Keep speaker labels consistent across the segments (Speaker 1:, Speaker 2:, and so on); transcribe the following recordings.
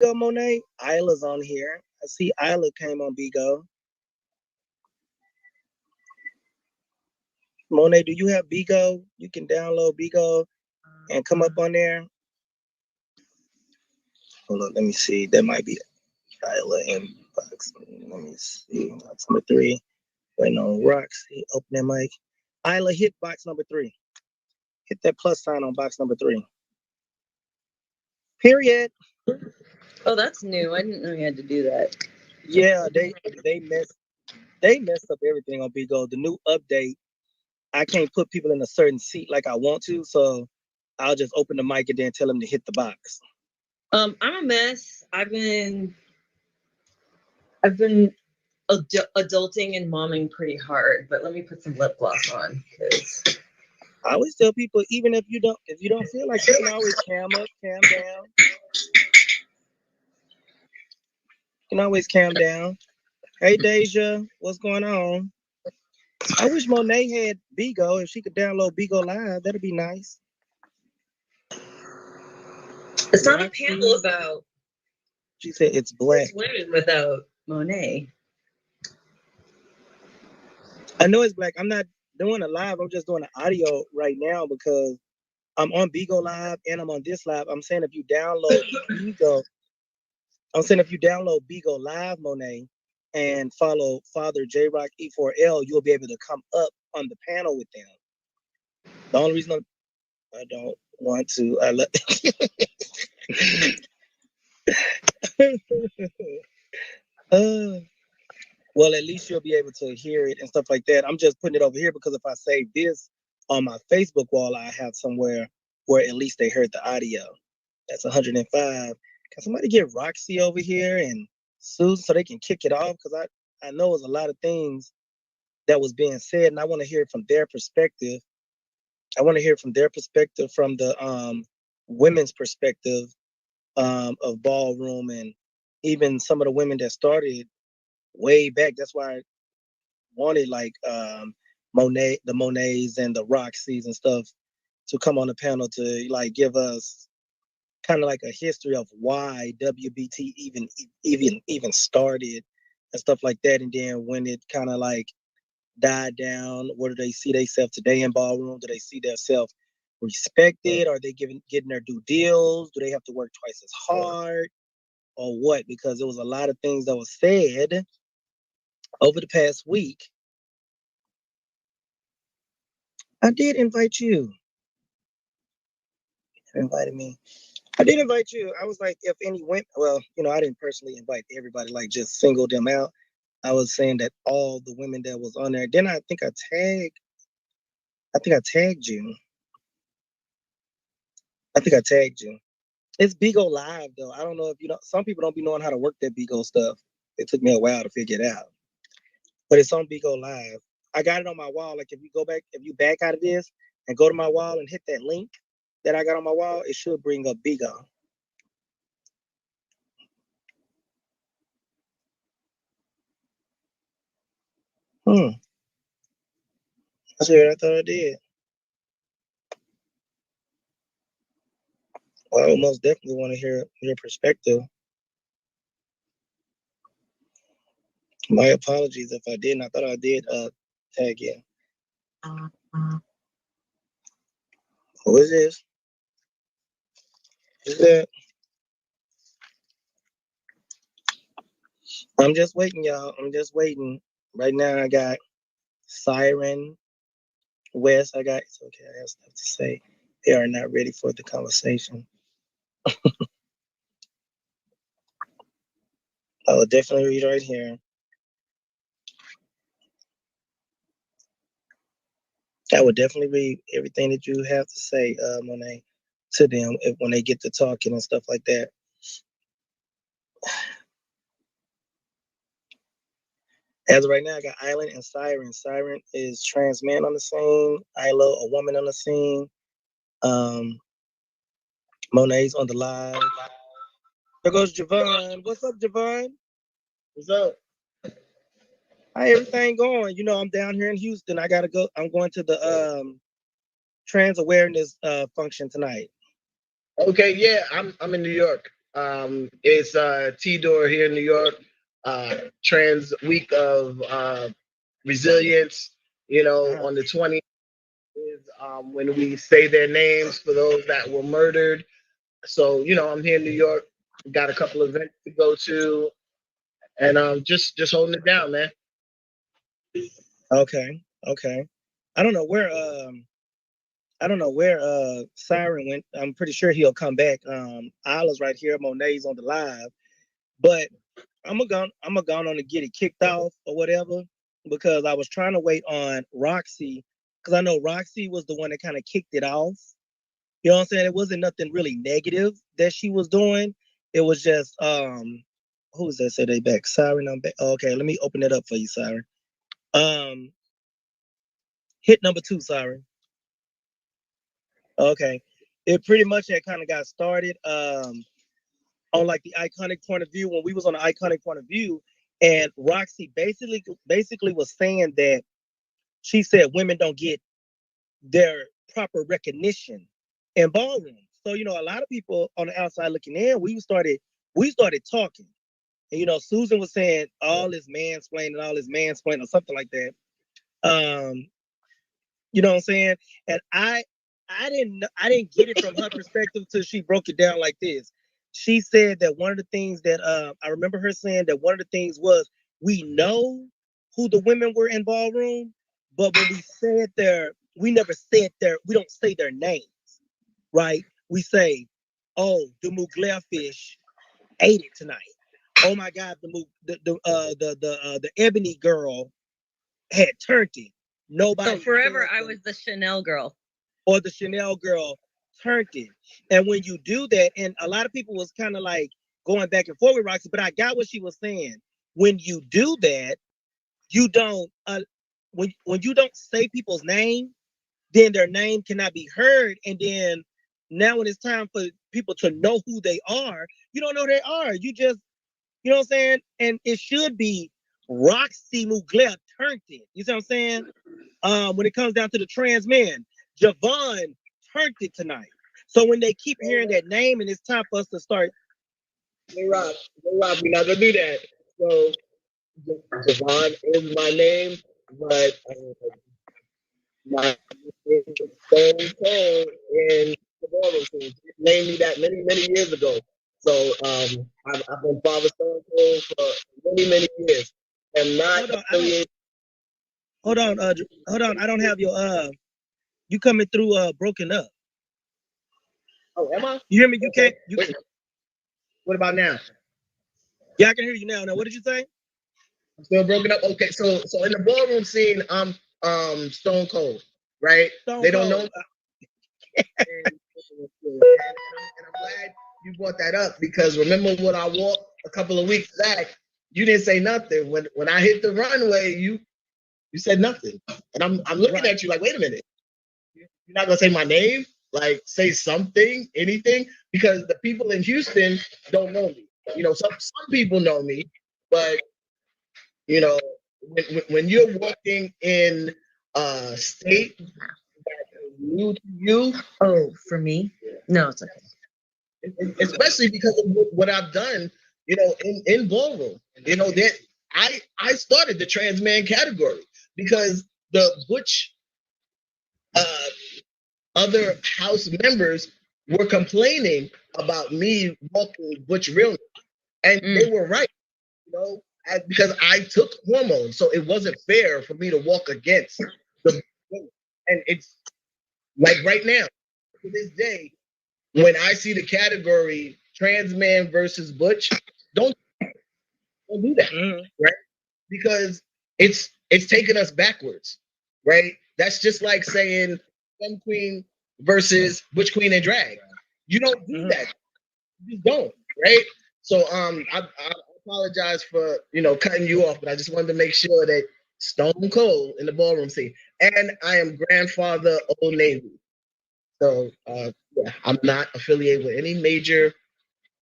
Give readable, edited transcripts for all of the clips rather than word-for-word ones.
Speaker 1: Bigo, Monet? Isla's on here. I see Isla came on Bigo. Monet, do you have Bigo? You can download Bigo and come up on there. Hold on, let me see. That might be Isla inbox. Let me see. Box number 3. Waiting on Roxy. Open that mic. Isla, hit box number 3. Hit that plus sign on box number 3. Period.
Speaker 2: Oh, that's new. I didn't know you had to do that.
Speaker 1: Yeah, they messed up everything on Bigo. The new update, I can't put people in a certain seat like I want to, so I'll just open the mic and then tell them to hit the box.
Speaker 2: I'm a mess. I've been adulting and momming pretty hard, but let me put some lip gloss on because
Speaker 1: I always tell people, even if you don't feel like you can always calm up, calm down. You can always calm down. Hey Deja, what's going on? I wish Monet had Bigo. If she could download Bigo Live, that'd be nice.
Speaker 2: it's not a panel about
Speaker 1: She said it's black.
Speaker 2: women without Monet.
Speaker 1: I know it's black. I'm not doing a live. I'm just doing an audio right now because I'm on Bigo Live and I'm on this live. I'm saying if you download Bigo, Bigo Live, Monet, and follow Father jrock E4L, you'll be able to come up on the panel with them. The only reason I don't want to, uh, well, at least you'll be able to hear it and stuff like that. I'm just putting it over here because if I save this on my Facebook wall, I have somewhere where at least they heard the audio. That's 105. Can somebody get Roxy over here and Susan so they can kick it off? Because I know there's a lot of things that was being said, and I want to hear it from their perspective. I want to hear from their perspective, from the women's perspective of Ballroom, and even some of the women that started way back. That's why I wanted like Monet, the Monets and the Roxys and stuff to come on the panel to like give us kind of like a history of why WBT even started and stuff like that. And then when it kind of like died down, where do they see themselves today in Ballroom? Do they see themselves respected? Are they getting their due deals? Do they have to work twice as hard? Or what? Because there was a lot of things that was said over the past week. I did invite you. You invited me. I did invite you. I was like, if any went, well, I didn't personally invite everybody, like just single them out. I was saying that all the women that was on there. Then I think I tagged you. I think I tagged you. It's Bigo Live though. I don't know if you know. Some people don't be knowing how to work that Bigo stuff. It took me a while to figure it out, but it's on Bigo Live. I got it on my wall. Like if you back out of this and go to my wall and hit that link that I got on my wall, it should bring up Bigo. That's weird. I thought I did. Well, I would most definitely want to hear your perspective. My apologies if I didn't. I thought I did tag you. Who is this? Who's that? I'm just waiting, y'all. I'm just waiting. Right now, I got Siren, West. It's okay. I have stuff to say. They are not ready for the conversation. I will definitely read right here. I would definitely read everything that you have to say, Monet, to them when they get to talking and stuff like that. As of right now, I got Island and Siren. Siren is trans man on the scene. Isla, a woman on the scene. Monet's on the live. There goes Javon. What's up, Javon?
Speaker 3: What's up?
Speaker 1: How everything going? I'm down here in Houston. I gotta go. I'm going to the trans awareness function tonight.
Speaker 3: Okay, yeah, I'm in New York. It's T-Door here in New York. Trans Week of Resilience. On the 20th is when we say their names for those that were murdered. So, I'm here in New York. Got a couple of events to go to, and just holding it down, man.
Speaker 1: Okay. I don't know where Siren went. I'm pretty sure he'll come back. Isla's right here. Monet's on the live, but I'm gonna go on to get it kicked off or whatever, because I was trying to wait on Roxy, because I know Roxy was the one that kind of kicked it off. You know what I'm saying? It wasn't nothing really negative that she was doing. It was just who was that? Say they back. Siren, I'm back. Okay, let me open it up for you, Siren. Hit number 2, Siren. Okay. It pretty much had kind of got started on like the iconic point of view, when we was on the iconic point of view, and Roxy basically was saying that she said women don't get their proper recognition in ballroom. So, a lot of people on the outside looking in, we started talking. And Susan was saying all this mansplaining or something like that. You know what I'm saying? And I didn't get it from her perspective till she broke it down like this. She said that one of the things that I remember her saying that one of the things was, we know who the women were in ballroom, but when we never said we don't say their names, right? We say, oh, the Mugler fish ate it tonight. Oh my God, the ebony girl had turned it. Nobody.
Speaker 2: So forever, I was the Chanel girl.
Speaker 1: Or the Chanel girl turned it. And when you do that, and a lot of people was kind of like going back and forth with Roxy, but I got what she was saying. When you do that, you don't when you don't say people's name, then their name cannot be heard. And then now when it's time for people to know who they are, you don't know who they are. You just, you know what I'm saying? And it should be Roxy Mugler turned it. You see what I'm saying? When it comes down to the trans men, Javon turned it tonight. So when they keep hearing that name, and it's time for us to start.
Speaker 3: Hey Rob, we're not gonna do that. So Javon is my name, but my name is Stone Cold in the ballroom scene. He named me that many years ago. So I've been Father Stone Cold for many years. I'm not affiliated.
Speaker 1: Hold on, I don't have your you coming through broken up.
Speaker 3: Oh, am I?
Speaker 1: You hear me? You can't.
Speaker 3: Wait, what about now?
Speaker 1: Yeah, I can hear you now. Now, what did you say?
Speaker 3: I'm still broken up. Okay, so in the ballroom scene, I'm Stone Cold, right? They don't know. And I'm glad you brought that up, because remember when I walked a couple of weeks back, you didn't say nothing. When I hit the runway, you said nothing, and I'm looking at you like, wait a minute, you're not gonna say my name? Like, say something, anything, because the people in Houston don't know me. Some people know me, but when you're walking in a state that is new to you.
Speaker 2: Oh, for me? No, it's okay.
Speaker 3: Especially because of what I've done, in ballroom. That I started the trans man category because the butch other house members were complaining about me walking butch realness, and they were right. Because I took hormones, so it wasn't fair for me to walk against the. And it's like right now, to this day, when I see the category trans man versus butch, don't do that, right? Because it's taking us backwards, right? That's just like saying femme queen versus butch queen and drag. You don't do that. You just don't, right? So I apologize for cutting you off, but I just wanted to make sure that Stone Cold in the ballroom scene, and I am grandfather Old Navy. So yeah, I'm not affiliated with any major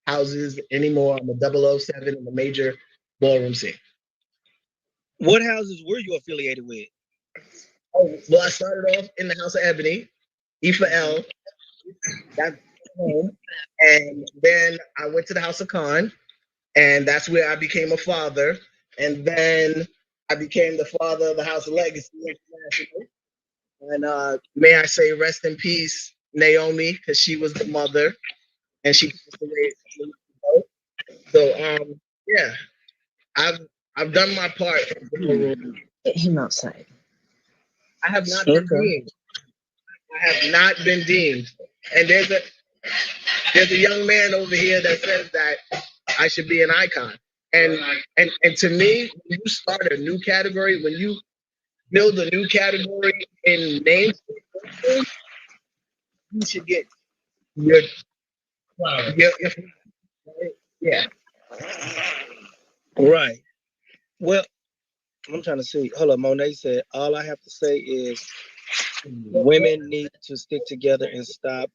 Speaker 3: houses anymore. I'm a 007 in the major ballroom scene.
Speaker 1: What houses were you affiliated with?
Speaker 3: Oh, well, I started off in the House of Ebony, E for L. That's home. And then I went to the House of Khan, and that's where I became a father. And then I became the father of the House of Legacy International. And may I say, rest in peace, Naomi, because she was the mother, and she passed away. So yeah, I've done my part.
Speaker 2: Get him outside.
Speaker 3: I have not been deemed. I have not been deemed. And there's a young man over here that says that I should be an icon. And to me, when you start a new category, when you build a new category in names, you should get your yeah.
Speaker 1: Right. Well, I'm trying to see. Hold on, Monet said, all I have to say is women need to stick together and stop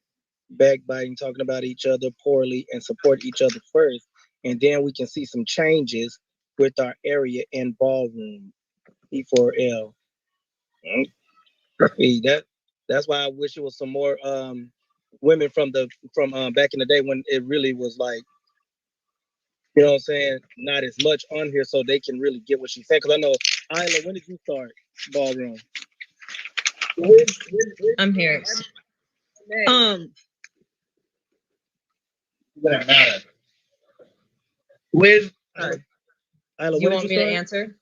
Speaker 1: backbiting, talking about each other poorly, and support each other first. And then we can see some changes with our area and ballroom. E4L. That's why I wish it was some more women from back in the day when it really was like, you know what I'm saying, not as much on here so they can really get what she's saying. Because I know, Isla, when did you start ballroom?
Speaker 2: I'm here.
Speaker 3: With
Speaker 1: Isla,
Speaker 2: you want me to answer?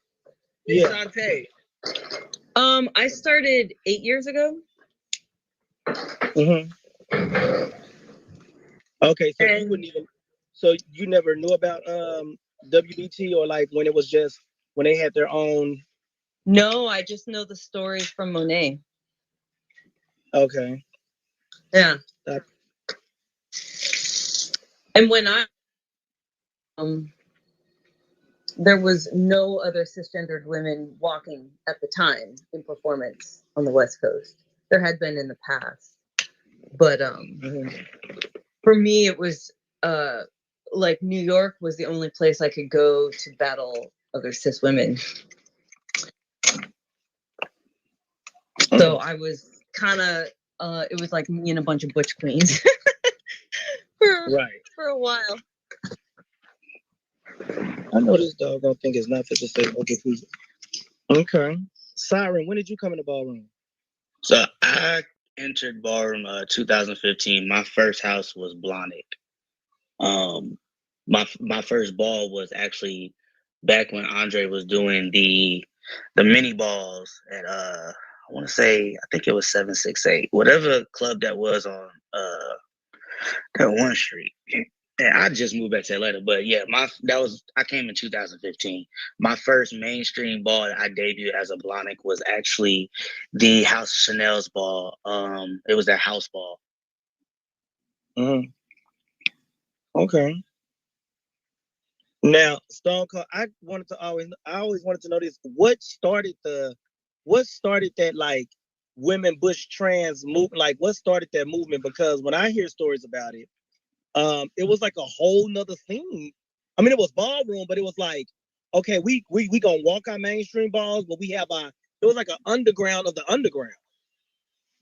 Speaker 3: Yeah.
Speaker 2: I started 8 years ago.
Speaker 1: Mm-hmm. Okay, so you wouldn't even. So you never knew about WBT, or like when it was just when they had their own.
Speaker 2: No, I just know the stories from Monet.
Speaker 1: Okay.
Speaker 2: Yeah. And when I there was no other cisgendered women walking at the time in performance on the West Coast. There had been in the past, but for me it was like New York was the only place I could go to battle other cis women. So I was kind of it was like me and a bunch of butch queens for a while.
Speaker 1: I know this dog don't think it's nothing to say. Okay. Siren, when did you come in the ballroom?
Speaker 4: So I entered ballroom 2015. My first house was Blonick. My first ball was actually back when Andre was doing the mini balls at I want to say, I think it was 768, whatever club that was on that one street. And I just moved back to Atlanta, but yeah, I came in 2015. My first mainstream ball that I debuted as a Blonick was actually the House Chanel's ball. It was that house ball.
Speaker 1: Mm-hmm. Okay. Now, Stone Cold, I always wanted to know this. What started that like women bush trans movement? Like what started that movement? Because when I hear stories about it, it was like a whole nother thing. I mean, it was ballroom, but it was like, okay, we gonna walk our mainstream balls, but it was like an underground of the underground.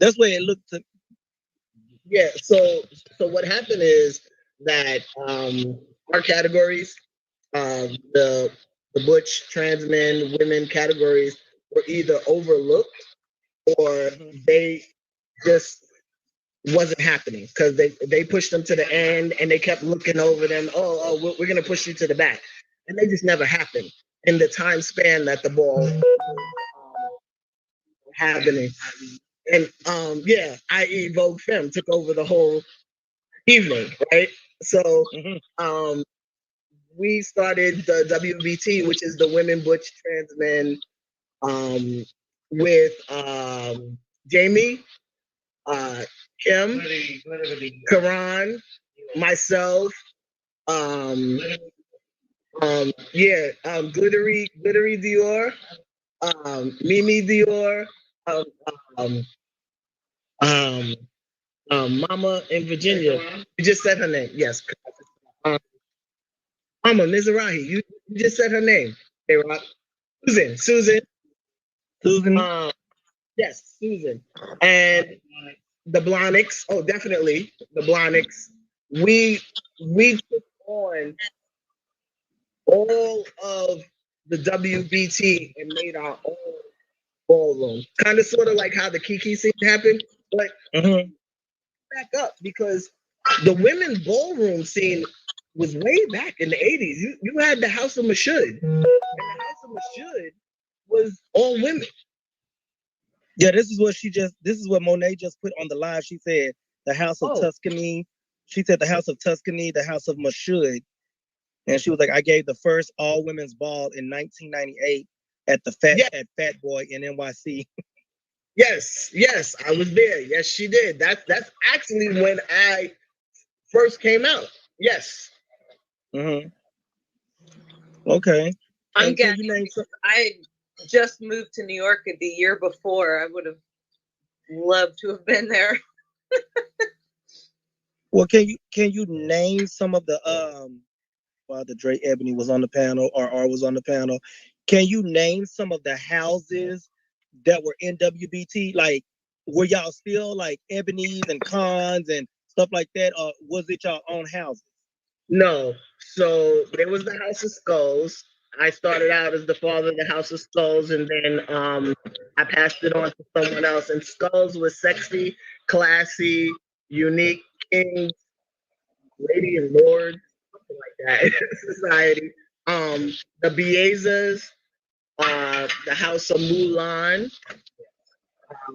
Speaker 1: That's where it looked to.
Speaker 3: Yeah, so what happened is that our categories, the butch, trans men, women categories were either overlooked or they just wasn't happening because they pushed them to the end and they kept looking over them. We're gonna push you to the back, and they just never happened in the time span that the ball happening. And yeah, i.e. Vogue Femme took over the whole evening, right? So we started the WBT, which is the Women Butch Trans Men, with Jamie, Kim, Karan, myself, Glittery Dior, Mimi Dior, Mama in Virginia. You just said her name, yes. Mama Mizrahi, you just said her name. Hey, Rock. Susan. Yes, Susan. And the Blonics. Oh, definitely the Blonics. We took on all of the WBT and made our own ballroom. Kind of sort of like how the Kiki scene happened, but back up because the women's ballroom scene was way back in the 80s. You had the House of Mashud, and the House of Mashud was all women.
Speaker 1: Yeah, this is what Monet just put on the live. She said the House of Tuscany. She said the House of Tuscany, the House of Mashud. And she was like, I gave the first all women's ball in 1998 at the Fat Boy in NYC.
Speaker 3: Yes, I was there. Yes, she did. That's actually when I first came out. Yes.
Speaker 1: Mm-hmm. Okay.
Speaker 2: I'm getting. I just moved to New York the year before. I would have loved to have been there.
Speaker 1: Well, can you name some of the while the Dre Ebony was on the panel or R was on the panel, can you name some of the houses that were in WBT? Like, were y'all still like Ebony's and Cons and stuff like that, or was it y'all own houses?
Speaker 3: No. So there was the House of Skulls. I started out as the father of the House of Skulls, and then I passed it on to someone else. And Skulls was sexy, classy, unique, kings, lady and lord, something like that. Society. The Biezas, the House of Mulan,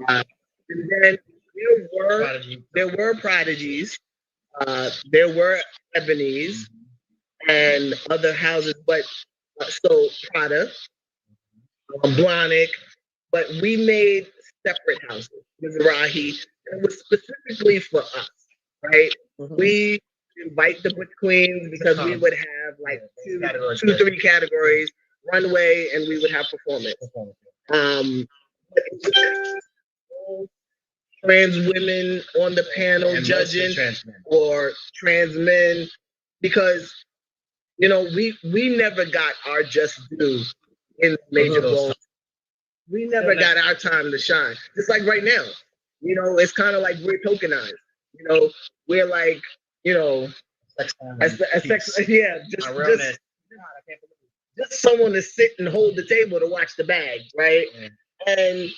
Speaker 3: and then there were prodigies, there were Ebonies and other houses, but so Prada, Blahnik, but we made separate houses, Mizrahi, and it was specifically for us, right? Mm-hmm. We invite the Butch Queens because we would have like two, 3 categories, runway, and we would have performance. Trans women on the panel and judging, or trans men, because we never got our just due in major ball. We never got our time to shine. Just like right now, it's kind of like we're tokenized. We're like, just someone to sit and hold the table to watch the bag, right? Yeah. And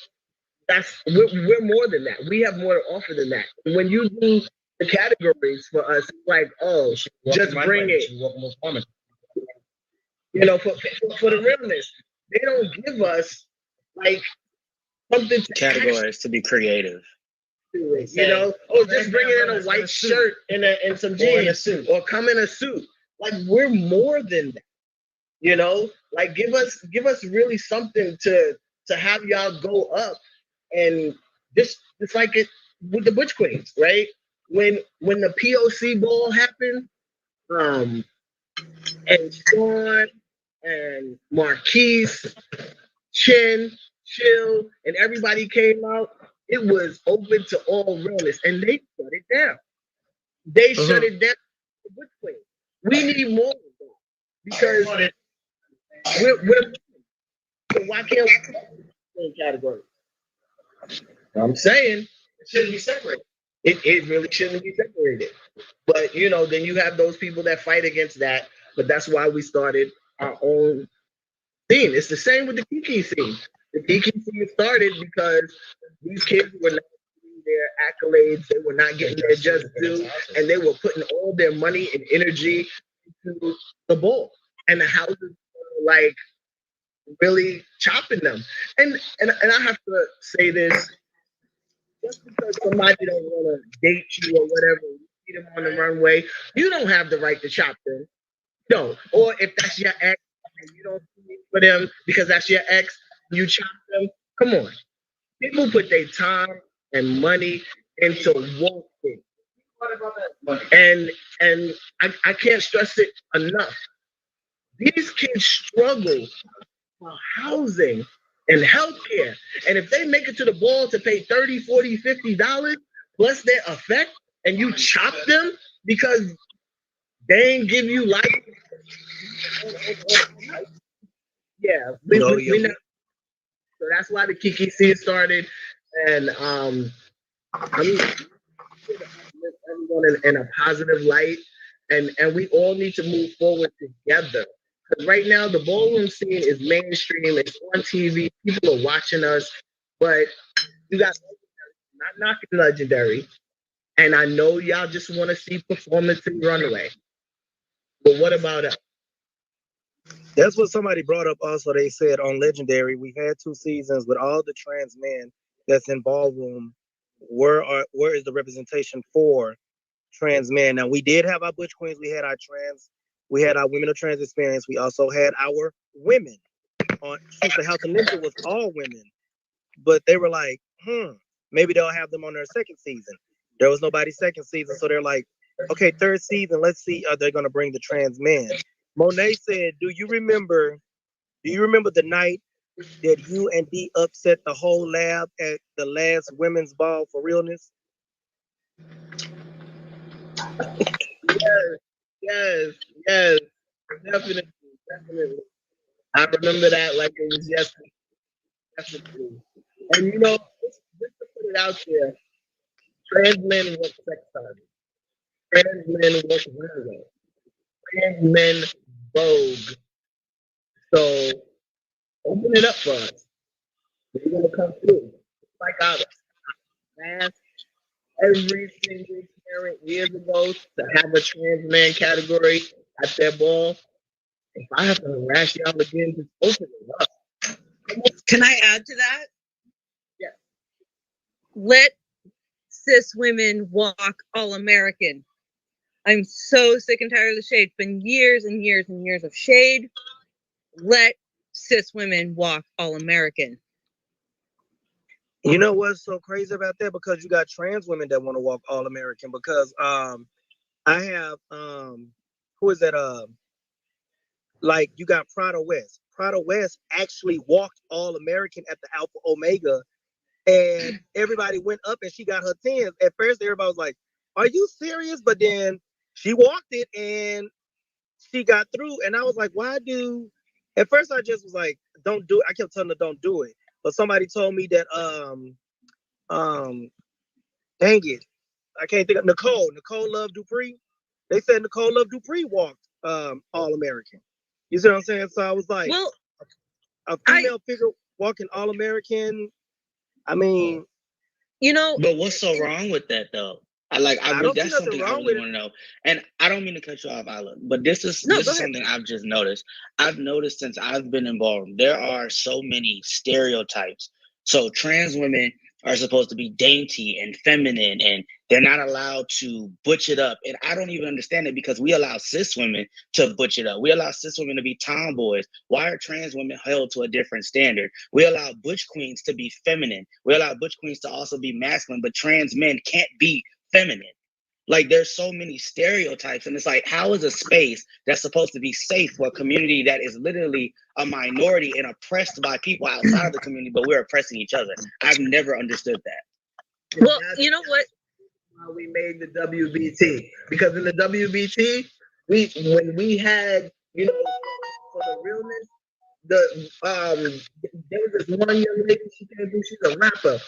Speaker 3: we're more than that. We have more to offer than that. When you do the categories for us, it's like, just bring it. For the realness, they don't give us like something to
Speaker 4: categories to be creative.
Speaker 3: Just bring it in a white shirt and some jeans, or come in a suit. Like, we're more than that. Like, give us really something to have y'all go up. And just like it with the Butch Queens, right? When the POC ball happened, and Sean and Marquise, Chin, Chill, and everybody came out, it was open to all realness, and they shut it down. They shut it down. The Butch Queens. We need more of that because we're so why can't we category? I'm saying it shouldn't be separated. It really shouldn't be separated. But then you have those people that fight against that. But that's why we started our own scene. It's the same with the Kiki scene. The Kiki scene started because these kids were not getting their accolades, they were not getting their just due, and they were putting all their money and energy into the ball. And the houses were like really chopping them. And I have to say this, just because somebody don't want to date you or whatever, you see them on the runway, you don't have the right to chop them. No. Or if that's your ex and you don't see for them because that's your ex, you chop them. Come on. People put their time and money into one thing. And I can't stress it enough. These kids struggle for housing and healthcare. And if they make it to the ball to pay $30, $40, $50 plus their effect, and you chop them because they ain't give you life. Yeah, we know. So that's why the Kiki scene started. And I'm everyone in a positive light, and we all need to move forward together. Because right now the ballroom scene is mainstream. It's on TV. People are watching us, but you got not knocking legendary. And I know y'all just want to see performance and runway. But what about us?
Speaker 1: That's what somebody brought up also. They said on Legendary, we've had 2 seasons with all the trans men that's in Ballroom. Where is the representation for trans men? Now we did have our Butch Queens, we had our Women of Trans Experience, we also had our women on the House of Ninja was all women. But they were like, maybe they'll have them on their second season. There was nobody's second season, so they're like, okay, third season, let's see, are they gonna bring the trans men? Monet said, do you remember the night that you and D upset the whole lab at the last women's ball for realness?
Speaker 3: Yes, definitely. I remember that like it was yesterday. Definitely. And just to put it out there, trans men want sex time. Trans men want runway. Trans men Vogue. So open it up for us. They're gonna come through. Like I asked every single parent years ago to have a trans man category at their ball. If I have to harass y'all again, just open it up.
Speaker 2: Can I add to that?
Speaker 3: Yeah.
Speaker 2: Let cis women walk all American. I'm so sick and tired of the shade. It's been years and years and years of shade. Let cis women walk all American.
Speaker 1: You know what's so crazy about that? Because you got trans women that want to walk all American. Because I have who is that? Like you got Prada West. Prada West actually walked all American at the Alpha Omega, and everybody went up and she got her 10s. At first, everybody was like, "Are you serious?" But then she walked it and she got through, and I was like, "Why do?" At first, I just was like, "Don't do it." I kept telling her, "Don't do it," but somebody told me that dang it, I can't think of Nicole Love Dupree. They said Nicole Love Dupree walked all American. You see what I'm saying? So I was like,
Speaker 2: well,
Speaker 1: a female figure walking all American. I mean,
Speaker 4: but what's so wrong with that though? That's something I really want to know. And I don't mean to cut you off, Isla, but this is something I've just noticed. I've noticed since I've been in Ballroom, there are so many stereotypes. So trans women are supposed to be dainty and feminine, and they're not allowed to butch it up. And I don't even understand it because we allow cis women to butch it up. We allow cis women to be tomboys. Why are trans women held to a different standard? We allow butch queens to be feminine. We allow butch queens to also be masculine, but trans men can't be feminine. Like there's so many stereotypes, and it's like, how is a space that's supposed to be safe for a community that is literally a minority and oppressed by people outside of the community, but we're oppressing each other? I've never understood that.
Speaker 2: Well, you know what?
Speaker 3: We made the WBT, because in the WBT, when we had for the realness, there was this one young lady, she's a rapper,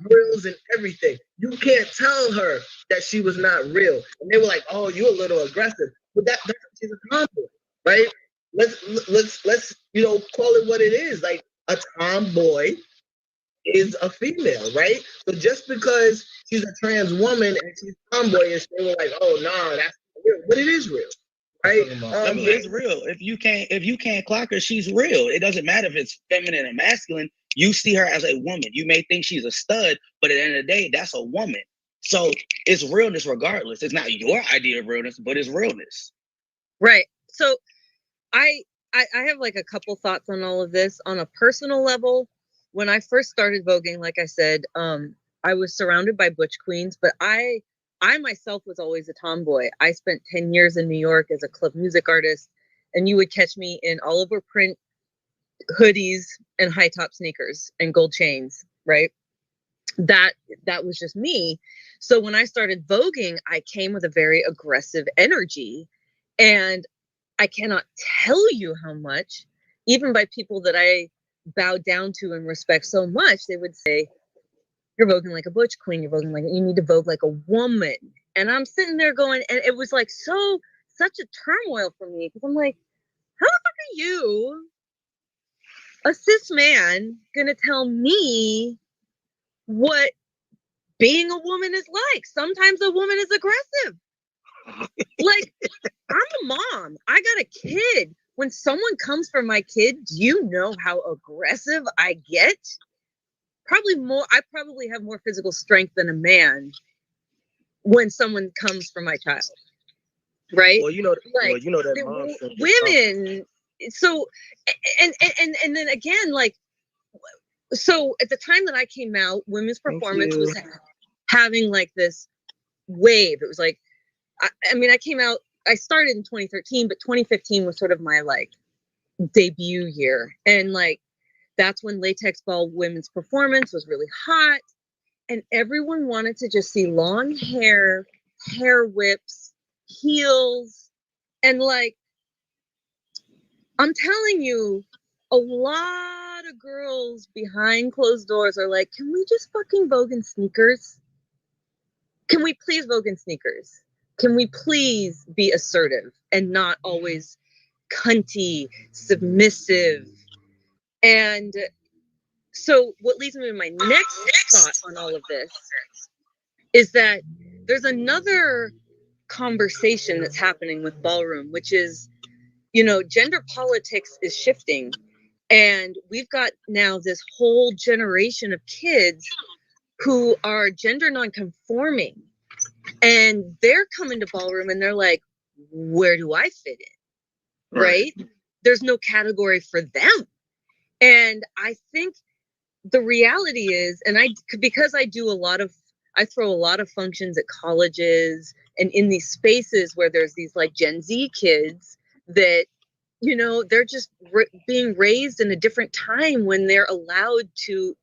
Speaker 3: grills and everything. You can't tell her that she was not real. And they were like, "Oh, you're a little aggressive," but that's she's a tomboy, right? Let's call it what it is. Like a tomboy is a female, right? So just because she's a trans woman and she's tomboyish, they were like, "Oh, no, that's real," but it is real. Right?
Speaker 4: I mean, it's real. If you can't clock her, she's real. It doesn't matter if it's feminine or masculine. You see her as a woman. You may think she's a stud, but at the end of the day, that's a woman. So it's realness regardless. It's not your idea of realness, but it's realness.
Speaker 2: Right. So I have like a couple thoughts on all of this. On a personal level, when I first started voguing, like I said, I was surrounded by butch queens, but I myself was always a tomboy. I spent 10 years in New York as a club music artist, and you would catch me in all over print hoodies and high top sneakers and gold chains, right? That was just me. So when I started voguing, I came with a very aggressive energy, and I cannot tell you how much, even by people that I bow down to and respect so much, they would say, you're voguing like a butch queen. You're voguing like, you need to vogue like a woman. And I'm sitting there going, and it was like such a turmoil for me, because I'm like, how the fuck are you, a cis man, gonna tell me what being a woman is like? Sometimes a woman is aggressive. Like, I'm a mom. I got a kid. When someone comes for my kid, do you know how aggressive I get? I probably have more physical strength than a man when someone comes for my child. Right?
Speaker 1: Well, you know that mom
Speaker 2: women. So, and then again, like, so at the time that I came out, women's performance was having like this wave. It was like, I mean, I started in 2013, but 2015 was sort of my like debut year. And like, that's when latex ball women's performance was really hot. And everyone wanted to just see long hair whips, heels. And like, I'm telling you, a lot of girls behind closed doors are like, can we just fucking vogue in sneakers? Can we please vogue in sneakers? Can we please be assertive and not always cunty, submissive? And so what leads me to my next thought on all of this is that there's another conversation that's happening with Ballroom, which is, gender politics is shifting. And we've got now this whole generation of kids who are gender nonconforming. And they're coming to Ballroom and they're like, where do I fit in? Right? There's no category for them. And I think the reality is, and because I throw a lot of functions at colleges and in these spaces where there's these like Gen Z kids that, they're just being raised in a different time when they're allowed to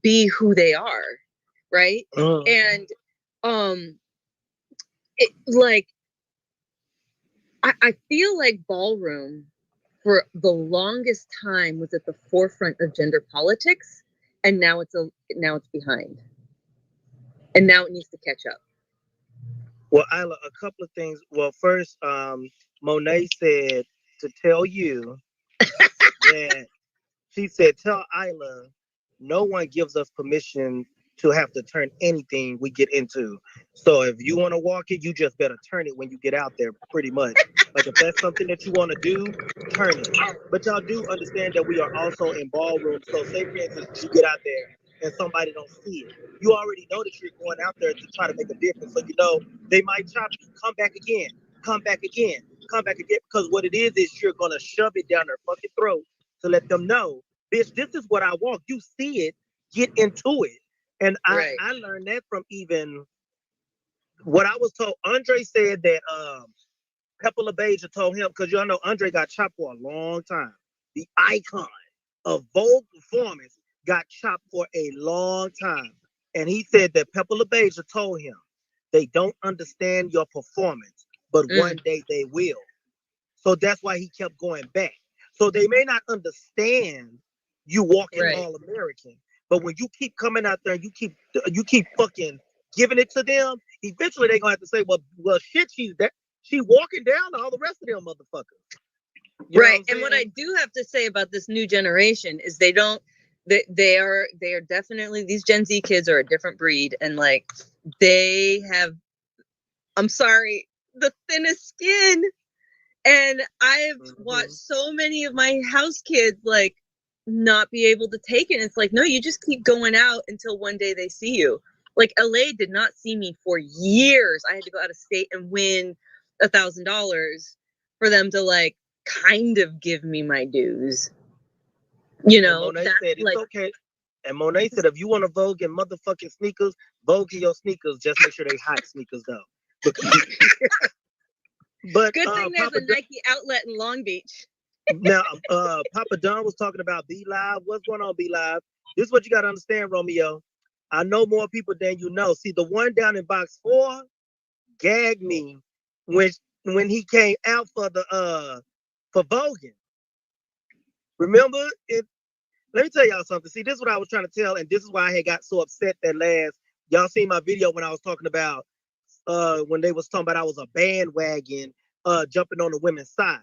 Speaker 2: be who they are. Right. And, it, like, I feel like Ballroom for the longest time was at the forefront of gender politics, and now it's behind, and now it needs to catch up.
Speaker 1: Well, Isla, a couple of things. Well, first, Monet said to tell you that she said, tell Isla, no one gives us permission to have to turn anything we get into. So if you want to walk it, you just better turn it when you get out there, pretty much. Like, if that's something that you want to do, turn it. But y'all do understand that we are also in Ballroom. So say, for instance, you get out there and somebody don't see it. You already know that you're going out there to try to make a difference. So they might chop you. Come back again. Come back again. Come back again. Because what it is you're going to shove it down their fucking throat to let them know, bitch, this is what I want. You see it. Get into it. And I learned that from even what I was told. Andre said that Pepper LaBeija told him, because y'all know Andre got chopped for a long time. The icon of Vogue performance got chopped for a long time. And he said that Pepper LaBeija told him, they don't understand your performance, but one day they will. So that's why he kept going back. So they may not understand you walking all American, but when you keep coming out there and you keep fucking giving it to them, eventually they're gonna have to say, well, shit, she walking down to all the rest of them motherfuckers.
Speaker 2: Right. And what I do have to say about this new generation is they are definitely, these Gen Z kids are a different breed, and like they have, I'm sorry, the thinnest skin. And I've watched so many of my house kids like not be able to take it. It's like, no, you just keep going out until one day they see you. Like, LA did not see me for years. I had to go out of state and win $1,000 for them to like kind of give me my dues.
Speaker 1: And Monet said it's okay. And Monet said, if you want to Vogue in motherfucking sneakers, Vogue in your sneakers. Just make sure they hot sneakers though. But
Speaker 2: good thing there's a Nike outlet in Long Beach.
Speaker 1: Now, Papa Don was talking about Be Live. What's going on, Be Live? This is what you got to understand, Romeo. I know more people than you know. See, the one down in box 4 gagged me when he came out for the for Vogue. Remember it? let me tell y'all something. See, this is what I was trying to tell, and this is why I had got so upset that last. Y'all seen my video when I was talking about when they was talking about I was a bandwagon jumping on the women's side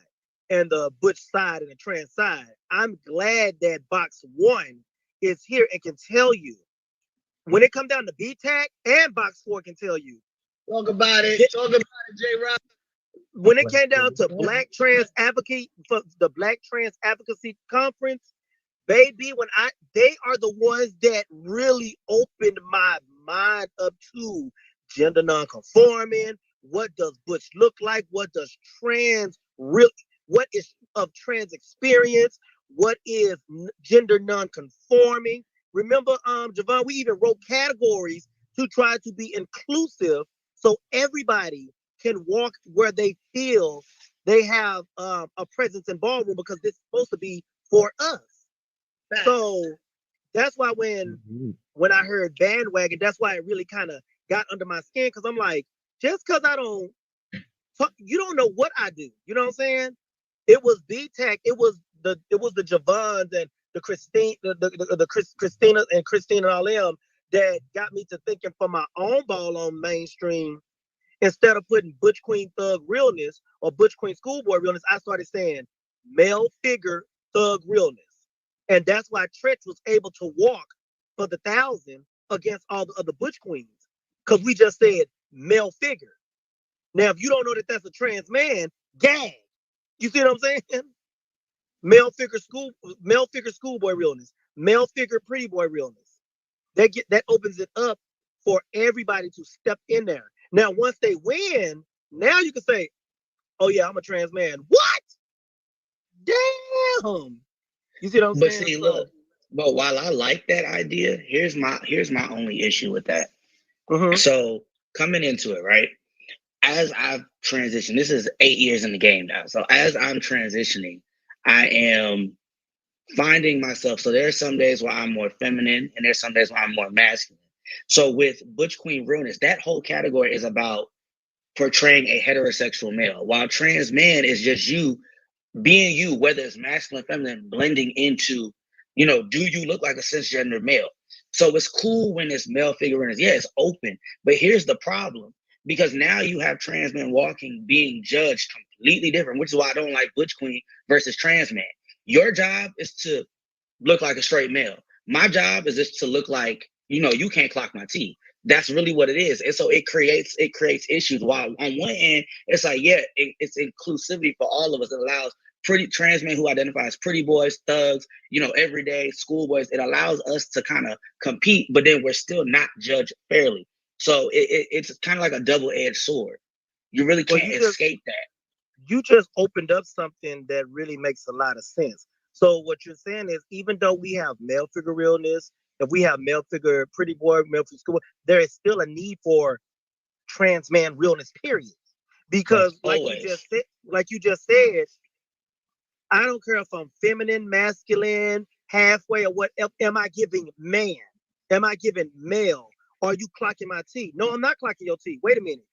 Speaker 1: and the butch side and the trans side. I'm glad that Box One is here and can tell you when it comes down to BTAC, and Box 4 can tell you.
Speaker 3: Talk about it. Talk about it, J-Rock.
Speaker 1: When it came down to Black Trans Advocacy for the Black Trans Advocacy Conference, baby, they are the ones that really opened my mind up to gender nonconforming. What does butch look like? What does trans really? What is of trans experience? What is gender nonconforming? Remember, Javon, we even wrote categories to try to be inclusive so everybody can walk where they feel they have a presence in ballroom because this is supposed to be for us. So that's why when I heard bandwagon, that's why it really kind of got under my skin because I'm like, just because I don't, you don't know what I do. You know what I'm saying? It was BTAC. It was the Javons and the Christina and Christina all them that got me to thinking for my own ball on mainstream. Instead of putting Butch Queen Thug Realness or Butch Queen Schoolboy Realness, I started saying male figure thug realness. And that's why Tretch was able to walk for the 1,000 against all the other Butch Queens. Because we just said male figure. Now, if you don't know that that's a trans man, gag. You see what I'm saying? Male figure schoolboy realness, male figure pretty boy realness. That opens it up for everybody to step in there. Now, once they win, now you can say, "Oh yeah, I'm a trans man." What? Damn! You see what I'm saying?
Speaker 4: But see, look, but while I like that idea, here's my only issue with that. So coming into it, right? As I've transitioned, this is 8 years in the game now. So as I'm transitioning, I am finding myself. So there's some days where I'm more feminine, and there's some days where I'm more masculine. So with Butch Queen Realness, that whole category is about portraying a heterosexual male, while trans man is just you being you, whether it's masculine, feminine, blending into, do you look like a cisgender male? So it's cool when it's male figurines. Yeah, it's open. But here's the problem. Because now you have trans men walking, being judged completely different, which is why I don't like Butch Queen versus trans man. Your job is to look like a straight male. My job is just to look like, you can't clock my teeth. That's really what it is. And so it creates issues. While on one end, it's like, yeah, it's inclusivity for all of us. It allows pretty trans men who identify as pretty boys, thugs, everyday schoolboys. It allows us to kind of compete, but then we're still not judged fairly. So it's kind of like a double-edged sword. You really can't escape that.
Speaker 1: You just opened up something that really makes a lot of sense. So what you're saying is, even though we have male figure realness, if we have male figure pretty boy, male figure school, there is still a need for trans man realness, period. Because like you just said, I don't care if I'm feminine, masculine, halfway, or what. Am I giving man? Am I giving male? Are you clocking my T? No, I'm not clocking your T. Wait a minute.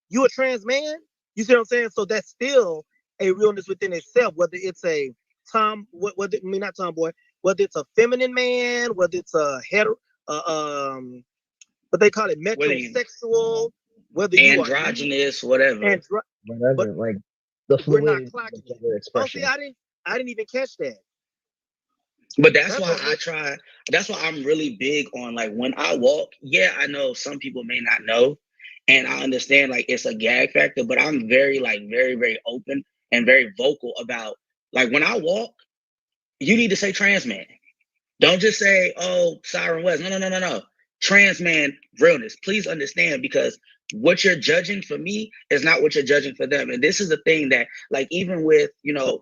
Speaker 1: You a trans man? You see what I'm saying? So that's still a realness within itself, whether it's a not tomboy, whether it's a feminine man, whether it's a what they call it, metrosexual, whether you
Speaker 4: androgynous, whatever.
Speaker 3: Whatever, like the fluid.
Speaker 1: We're not clocking it. Oh, see, I didn't even catch that.
Speaker 4: But that's why that's why I'm really big on, like, when I walk, yeah, I know some people may not know, and I understand, like, it's a gag factor, but I'm very, very open and very vocal about, like, when I walk, you need to say trans man. Don't just say, oh, Siren West. No. Trans man realness. Please understand, because what you're judging for me is not what you're judging for them. And this is the thing that, like, even with,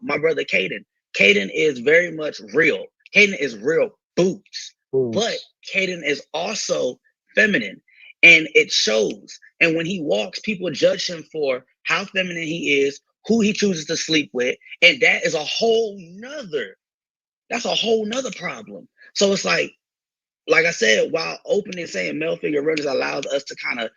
Speaker 4: my brother Caden is very much real. Caden is real boots. But Caden is also feminine, and it shows. And when he walks, people judge him for how feminine he is, who he chooses to sleep with. And that is a whole nother problem. So it's like I said, while open and saying male figure realness allows us to kind of,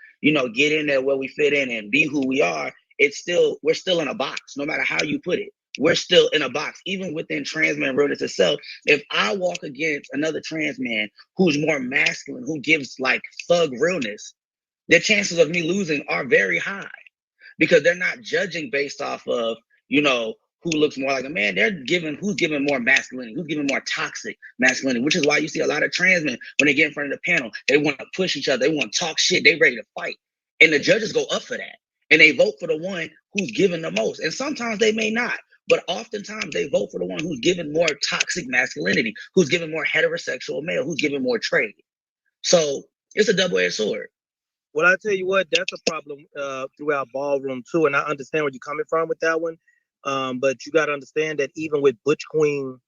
Speaker 4: get in there where we fit in and be who we are, we're still in a box, no matter how you put it. we're still in a box, even within trans man realness itself. If I walk against another trans man who's more masculine, who gives like thug realness, the chances of me losing are very high because they're not judging based off of, you know, who looks more like a man. They're giving who's giving more masculinity, who's giving more toxic masculinity, which is why you see a lot of trans men when they get in front of the panel, they want to push each other, they want to talk shit, they ready to fight. And the judges go up for that. And they vote for the one who's giving the most. And sometimes they may not, but oftentimes they vote for the one who's giving more toxic masculinity, who's giving more heterosexual male, who's giving more trade. So it's a double-edged sword.
Speaker 1: Well, I tell you what, that's a problem throughout ballroom too, and I understand where you're coming from with that one. But you got to understand that even with Butch Queen,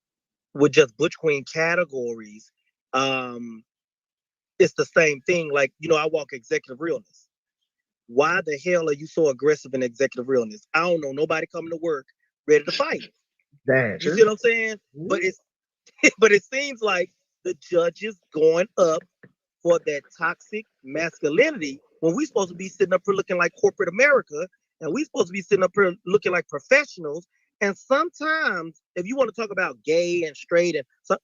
Speaker 1: with just Butch Queen categories, it's the same thing. Like, you know, I walk executive realness. Why the hell are you so aggressive in executive realness? I don't know nobody coming to work ready to fight.
Speaker 3: Damn.
Speaker 1: You see what I'm saying? But it's but it seems like the judges going up for that toxic masculinity when we supposed to be sitting up here looking like corporate America, and we supposed to be sitting up here looking like professionals. And sometimes, if you want to talk about gay and straight, and so,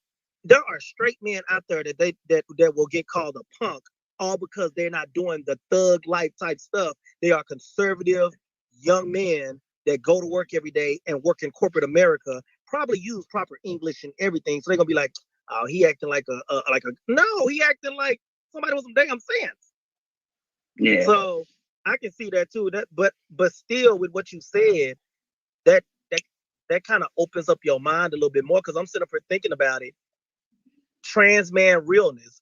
Speaker 1: there are straight men out there that will get called a punk, all because they're not doing the thug life type stuff. They are conservative young men that go to work every day and work in corporate America, probably use proper English and everything. So they're gonna be like, oh, he acting like no, he acting like somebody with some damn sense.
Speaker 4: Yeah.
Speaker 1: So I can see that too. But still, with what you said, that kind of opens up your mind a little bit more, because I'm sitting up here thinking about it. Trans man realness.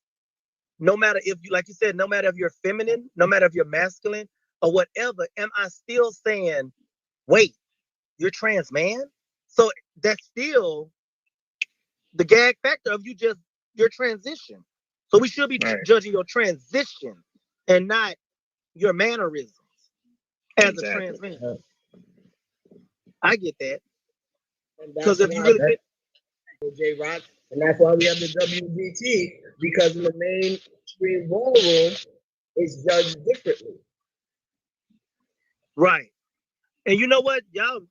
Speaker 1: No matter if you, like you said, no matter if you're feminine, no matter if you're masculine or whatever, am I still saying, wait, you're trans man? So that's still the gag factor of your transition. So we should be judging your transition and not your mannerisms as a trans man. I get that. Because if you really get
Speaker 3: jrock, and that's why we have the WBT, because in the mainstream ballroom, it's judged differently.
Speaker 1: Right. And you know what, y'all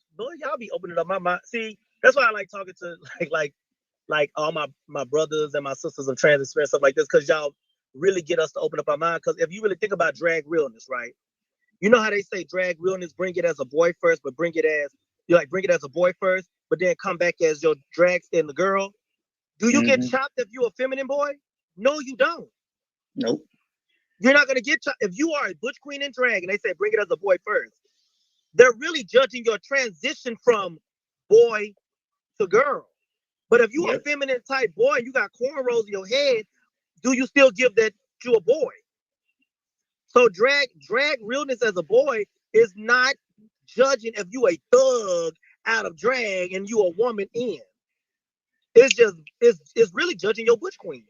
Speaker 1: be opening up my mind. See, that's why I like talking to like all my brothers and my sisters of trans experience, stuff like this, because y'all really get us to open up our mind. Because if you really think about drag realness, right? You know how they say drag realness, bring it as a boy first, but bring it as a boy first, but then come back as your drag and the girl. Do you get chopped if you're a feminine boy? No, you don't.
Speaker 4: Nope.
Speaker 1: You're not gonna get chopped if you are a butch queen in drag and they say bring it as a boy first. They're really judging your transition from boy to girl. But if you a feminine type boy and you got cornrows in your head, do you still give that to a boy? So drag realness as a boy is not judging if you a thug out of drag and you a woman in. It's really judging your butch queen.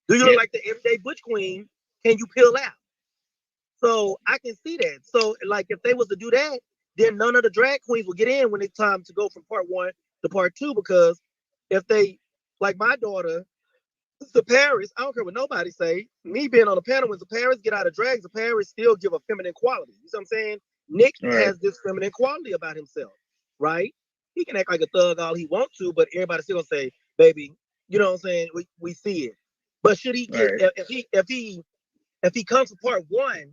Speaker 1: Do you look like the everyday butch queen? Can you peel out? So I can see that. So like if they was to do that, then none of the drag queens will get in when it's time to go from part 1 to part 2, because if they, like my daughter, the Paris, I don't care what nobody say, me being on the panel, when the Paris get out of drags, the Paris still give a feminine quality. You see what I'm saying? Nick has this feminine quality about himself, right? He can act like a thug all he wants to, but everybody still gonna say, baby, you know what I'm saying? We see it. But should he get, if he comes to part 1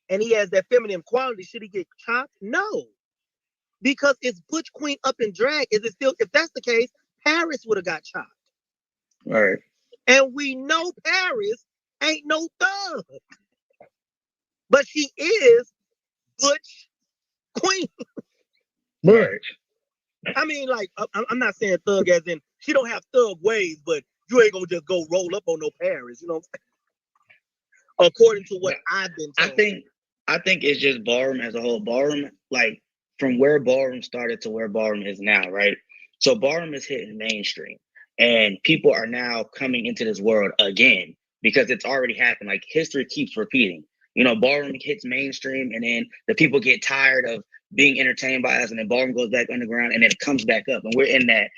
Speaker 1: and he has that feminine quality, should he get chopped? No. Because it's butch queen up in drag. Is it still, if that's the case, Paris would have got chopped.
Speaker 4: Right.
Speaker 1: And we know Paris ain't no thug. But she is butch queen.
Speaker 3: Right.
Speaker 1: I mean, like, I'm not saying thug as in she don't have thug ways, but you ain't gonna just go roll up on no Paris, you know what I'm saying? According to what I've been told.
Speaker 4: I think it's just ballroom as a whole. Ballroom, like from where ballroom started to where ballroom is now, right? So ballroom is hitting mainstream, and people are now coming into this world again because it's already happened. Like history keeps repeating. You know, ballroom hits mainstream, and then the people get tired of being entertained by us, and then ballroom goes back underground, and then it comes back up, and we're in that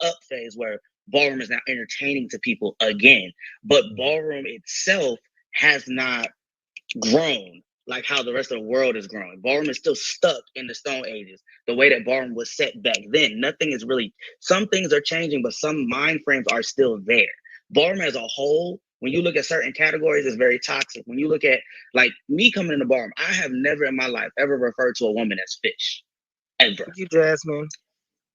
Speaker 4: up phase where ballroom is now entertaining to people again. But ballroom itself has not grown like how the rest of the world is growing. Ballroom is still stuck in the Stone Ages, the way that ballroom was set back then. Nothing is really, some things are changing, but some mind frames are still there. Ballroom as a whole, when you look at certain categories, is very toxic. When you look at, like, me coming in the ballroom, I have never in my life ever referred to a woman as fish, ever.
Speaker 1: Thank you, Jasmine.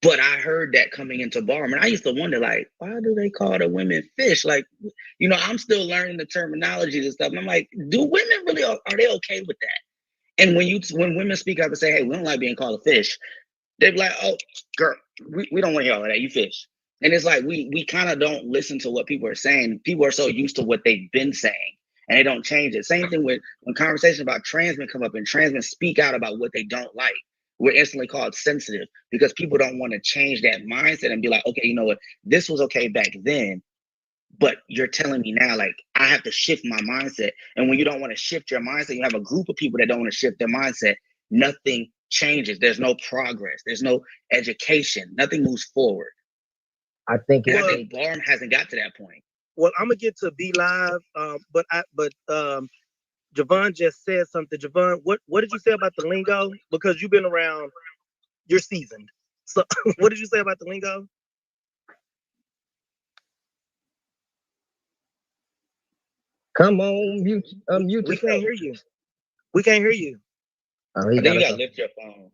Speaker 4: But I heard that coming into ballroom, and I used to wonder, like, why do they call the women fish? Like, you know, I'm still learning the terminology and stuff. And I'm like, do women really, are they okay with that? And when women speak up and say, hey, we don't like being called a fish, they're like, oh, girl, we don't want to hear all of that. You fish. And it's like we kind of don't listen to what people are saying. People are so used to what they've been saying, and they don't change it. Same thing with when conversations about trans men come up and trans men speak out about what they don't like. We're instantly called sensitive because people don't want to change that mindset and be like, okay, you know what? This was okay back then, but you're telling me now, like, I have to shift my mindset. And when you don't want to shift your mindset, you have a group of people that don't want to shift their mindset. Nothing changes. There's no progress. There's no education. Nothing moves forward.
Speaker 3: I think
Speaker 4: I think Ballroom hasn't got to that point.
Speaker 1: Well, I'm gonna get to Be Live, but Javon just said something. Javon, what did you say about the lingo? Because you've been around, you're seasoned. So what did you say about the lingo?
Speaker 3: Come on, mute
Speaker 1: We can't hear you. We can't hear you.
Speaker 3: Oh,
Speaker 4: I think you gotta lift your phone.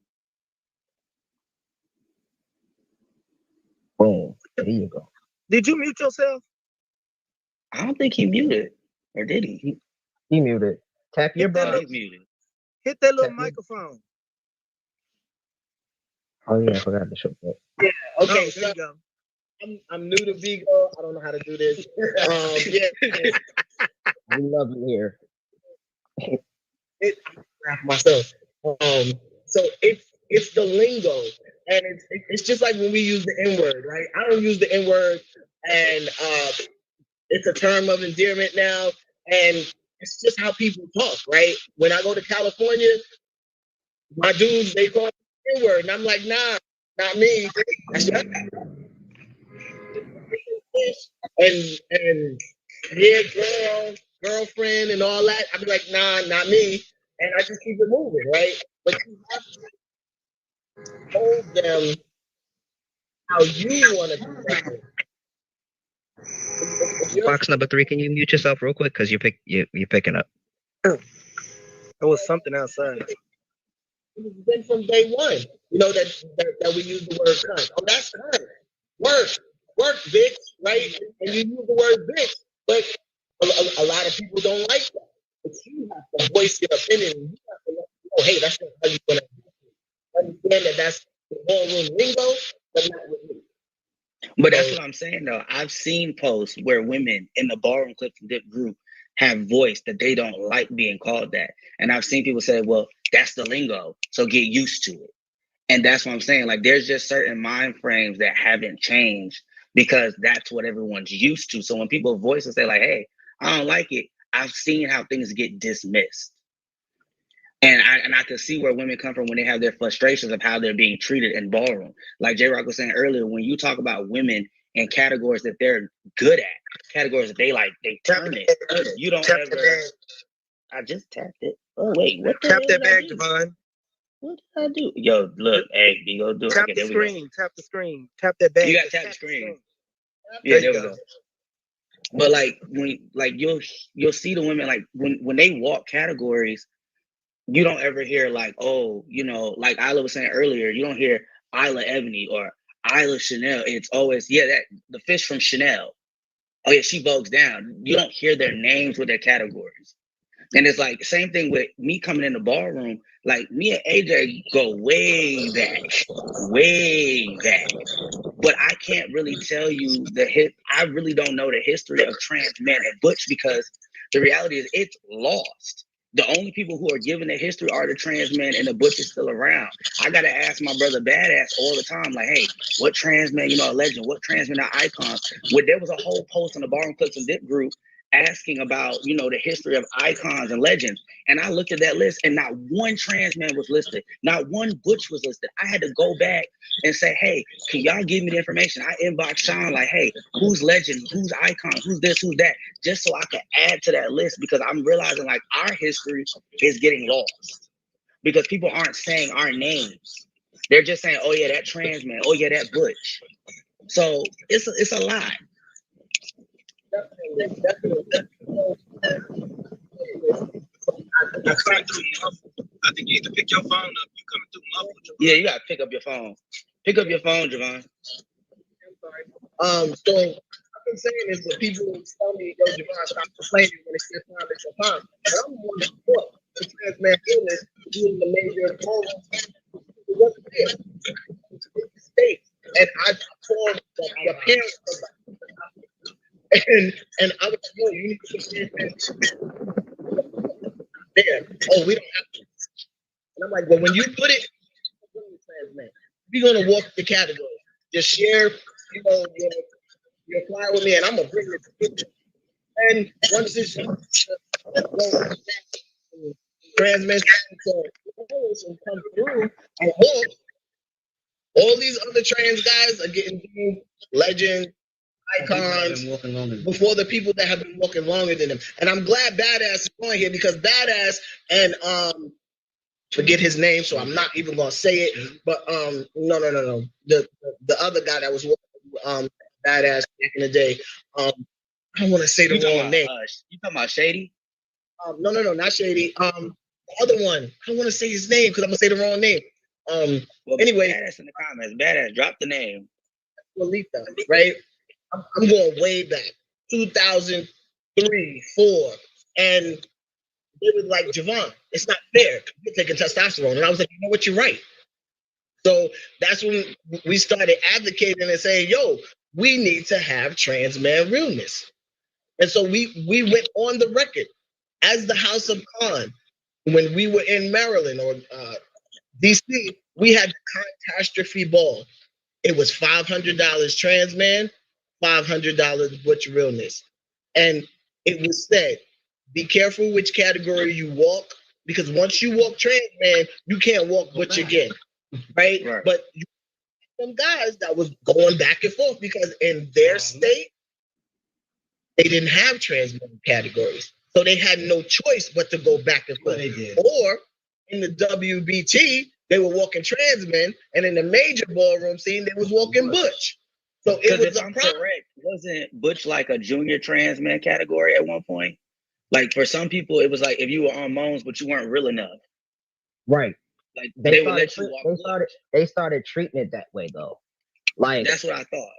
Speaker 3: Boom. There you go.
Speaker 1: Did you mute yourself?
Speaker 4: I don't think he muted. Or did he?
Speaker 3: He muted. Tap your butt.
Speaker 4: He's muted.
Speaker 1: Hit that little microphone.
Speaker 3: Oh yeah, I forgot to show that.
Speaker 1: Yeah. Okay.
Speaker 3: Oh,
Speaker 1: There you go.
Speaker 3: I'm new to Vigo. I don't know how to do this. Yeah. We love it here. Myself. So it's the lingo, and it's just like when we use the N-word, right? I don't use the N-word, and it's a term of endearment now, and it's just how people talk, right? When I go to California, my dudes, they call it the N-word, and I'm like, nah, not me. That's not. And yeah, girlfriend, and all that. I'd be like, nah, not me, and I just keep it moving, right? But you have to hold them how you want to do it.
Speaker 5: Box number 3, can you mute yourself real quick? Because you're picking up.
Speaker 1: There was something outside.
Speaker 3: It's been from day one, you know, that we use the word cunt. Oh, that's cunt. Work, bitch, right? And you use the word bitch, but a lot of people don't like that. But you have to voice your opinion. You have to let them know, hey, that's not how you're going to understand that that's the ballroom lingo, but not with me.
Speaker 4: But that's what I'm saying, though. I've seen posts where women in the Ballroom Clips and Dip group have voiced that they don't like being called that. And I've seen people say, well, that's the lingo, so get used to it. And that's what I'm saying. Like, there's just certain mind frames that haven't changed because that's what everyone's used to. So when people voice and say, like, hey, I don't like it, I've seen how things get dismissed. And I can see where women come from when they have their frustrations of how they're being treated in ballroom. Like jrock was saying earlier, when you talk about women in categories that they're good at, categories that they like, they turn it. You don't
Speaker 1: Tap
Speaker 4: ever.
Speaker 1: the bag.
Speaker 4: I just tapped it. Oh wait, what the
Speaker 1: Tap
Speaker 4: hell
Speaker 1: that
Speaker 4: did I
Speaker 1: bag,
Speaker 4: do?
Speaker 1: Javon.
Speaker 4: What did I do? Yo, look, hey, you go do it.
Speaker 1: Tap
Speaker 4: Okay,
Speaker 1: the
Speaker 4: there we go.
Speaker 1: screen. Tap the screen. Tap that bag.
Speaker 4: You got to tap the screen. Yeah, there we go. But like when you'll see the women like when they walk categories, you don't ever hear like, oh, you know, like Isla was saying earlier, you don't hear Isla Ebony or Isla Chanel. It's always, yeah, that the fish from Chanel. Oh yeah, she vogues down. You don't hear their names with their categories. And it's like same thing with me coming in the ballroom. Like me and AJ go way back, but I can't really tell you I really don't know the history of trans men and butch because the reality is it's lost. The only people who are given the history are the trans men, and the butch is still around. I gotta ask my brother Badass all the time, like, hey, what trans men, you know, a legend? What trans men are icons? There was a whole post on the Ballroom Clips and Dip group asking about, you know, the history of icons and legends. And I looked at that list and not one trans man was listed. Not one butch was listed. I had to go back and say, hey, can y'all give me the information? I inboxed Sean like, hey, who's legend, who's icon, who's this, who's that, just so I could add to that list, because I'm realizing like our history is getting lost because people aren't saying our names. They're just saying, oh yeah, that trans man, oh yeah, that butch. So it's a lot.
Speaker 3: Definitely.
Speaker 1: I think you need to pick your phone up. You coming through muffled.
Speaker 4: Yeah, you gotta pick up your phone. Pick up your phone, Javon.
Speaker 3: So I've been saying is that people tell me, yo, Javon, stop complaining when it's your time, it's your time. But I'm the one that thought the trans man illness, he was the major problem. It wasn't there. It's the state. And I told the parents and I was like, yo, you need to put there. Oh, we don't have to. And I'm like, well, when you put it, trans man, we're gonna walk the category. Just share, you know, your flyer with me, and I'm gonna bring it to you. And once it's transmission and come through, I hope all these other trans guys are getting legend icons before the people that have been walking longer than them. And I'm glad Badass is on here, because Badass and forget his name, so I'm not even gonna say it. But no. The other guy that was Badass back in the day. I don't want to say the wrong name.
Speaker 4: You talking about Shady?
Speaker 3: No, not Shady. The other one. I don't want to say his name because I'm gonna say the wrong name.
Speaker 4: Well,
Speaker 3: anyway,
Speaker 4: Badass in the comments. Badass, drop the name.
Speaker 3: Lolita, right? I'm going way back, 2003, 4, and they were like, Javon, it's not fair. You're taking testosterone. And I was like, you know what, you're right. So that's when we started advocating and saying, yo, we need to have trans man realness. And so we went on the record as the House of Khan. When we were in Maryland or DC, we had the catastrophe ball. It was $500 trans man, $500 butch realness. And it was said, be careful which category you walk, because once you walk trans man, you can't walk butch again, right? But some guys that was going back and forth because in their state, they didn't have trans man categories. So they had no choice but to go back and forth. Or in the WBT, they were walking trans men, and in the major ballroom scene, they was walking butch. So it was a problem.
Speaker 4: Correct. Wasn't butch like a junior trans man category at one point? Like for some people, it was like if you were on Moans, but you weren't real enough.
Speaker 6: Right.
Speaker 4: Like they would let you walk.
Speaker 6: They started treating it that way though. Like
Speaker 4: that's what I thought.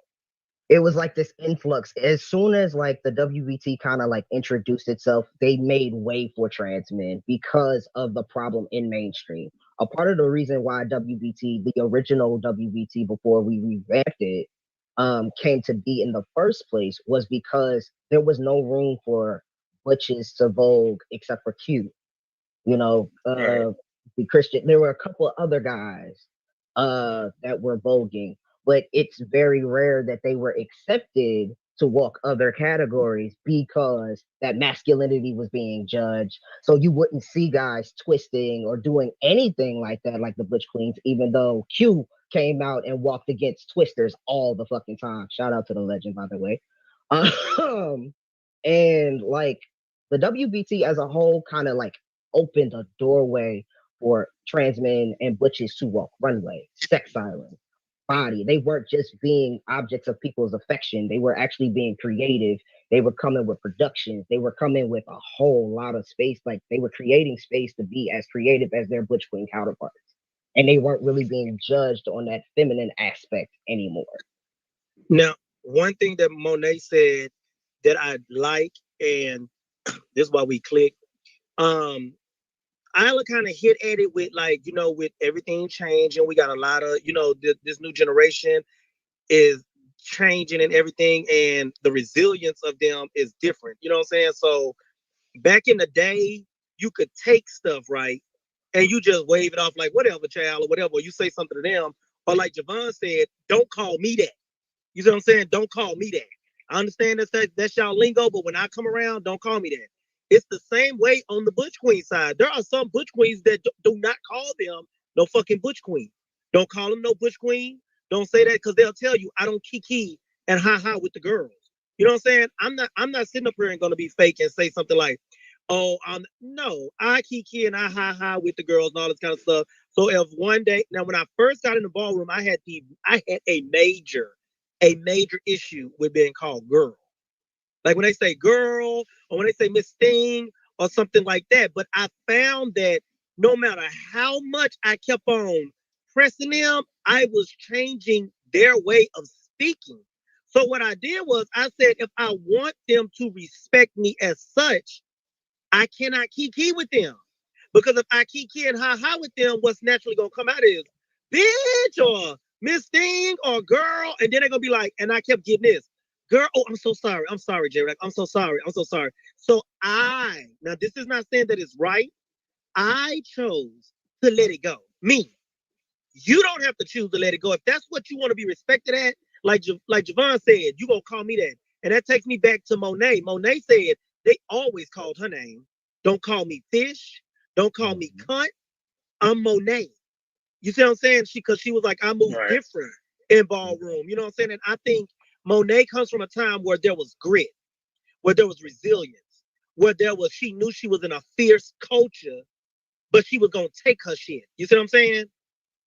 Speaker 6: It was like this influx. As soon as like the WBT kind of like introduced itself, they made way for trans men because of the problem in mainstream. A part of the reason why WBT, the original WBT before we revamped it, came to be in the first place was because there was no room for butches to Vogue except for Q. You know, the Christian. There were a couple of other guys that were voguing, but it's very rare that they were accepted to walk other categories because that masculinity was being judged. So you wouldn't see guys twisting or doing anything like that, like the Butch Queens, even though Q came out and walked against twisters all the fucking time. Shout out to the legend, by the way. And like the WBT as a whole kind of like opened a doorway for trans men and butches to walk runway, sex siren, body. They weren't just being objects of people's affection. They were actually being creative. They were coming with productions. They were coming with a whole lot of space. Like they were creating space to be as creative as their butch queen counterparts. And they weren't really being judged on that feminine aspect anymore.
Speaker 1: Now, one thing that Monet said that I like, and this is why we clicked, I kind of hit at it with like, you know, with everything changing, we got a lot of, you know, this new generation is changing and everything, and the resilience of them is different. You know what I'm saying? So back in the day, you could take stuff, right, and you just wave it off like whatever, child, or whatever. You say something to them, or like Javon said, don't call me that. You know what I'm saying? Don't call me that. I understand that's y'all lingo, but when I come around, don't call me that. It's the same way on the Butch Queen side. There are some Butch Queens that do not call them no fucking Butch Queen. Don't call them no Butch Queen. Don't say that because they'll tell you I don't kiki and ha with the girls. You know what I'm saying? I'm not sitting up here and gonna be fake and say something like, oh, no, I kiki and I ha with the girls and all this kind of stuff. So if one day, now when I first got in the ballroom, I had a major issue with being called girl. Like when they say girl or when they say Miss Thing or something like that. But I found that no matter how much I kept on pressing them, I was changing their way of speaking. So what I did was I said, if I want them to respect me as such, I cannot kiki with them. Because if I kiki and ha with them, what's naturally going to come out is bitch or Miss Thing or girl. And then they're going to be like, and I kept getting this. Girl, oh, I'm so sorry. I'm sorry, J-Rack. I'm so sorry. I'm so sorry. So now this is not saying that it's right. I chose to let it go. Me. You don't have to choose to let it go. If that's what you want to be respected at, like Javon said, you gonna call me that. And that takes me back to Monet. Monet said they always called her name. Don't call me fish. Don't call me cunt. I'm Monet. You see what I'm saying? Because she was like, I move different in ballroom. You know what I'm saying? And I think Monet comes from a time where there was grit, where there was resilience, where she knew she was in a fierce culture, but she was gonna take her shit. You see what I'm saying?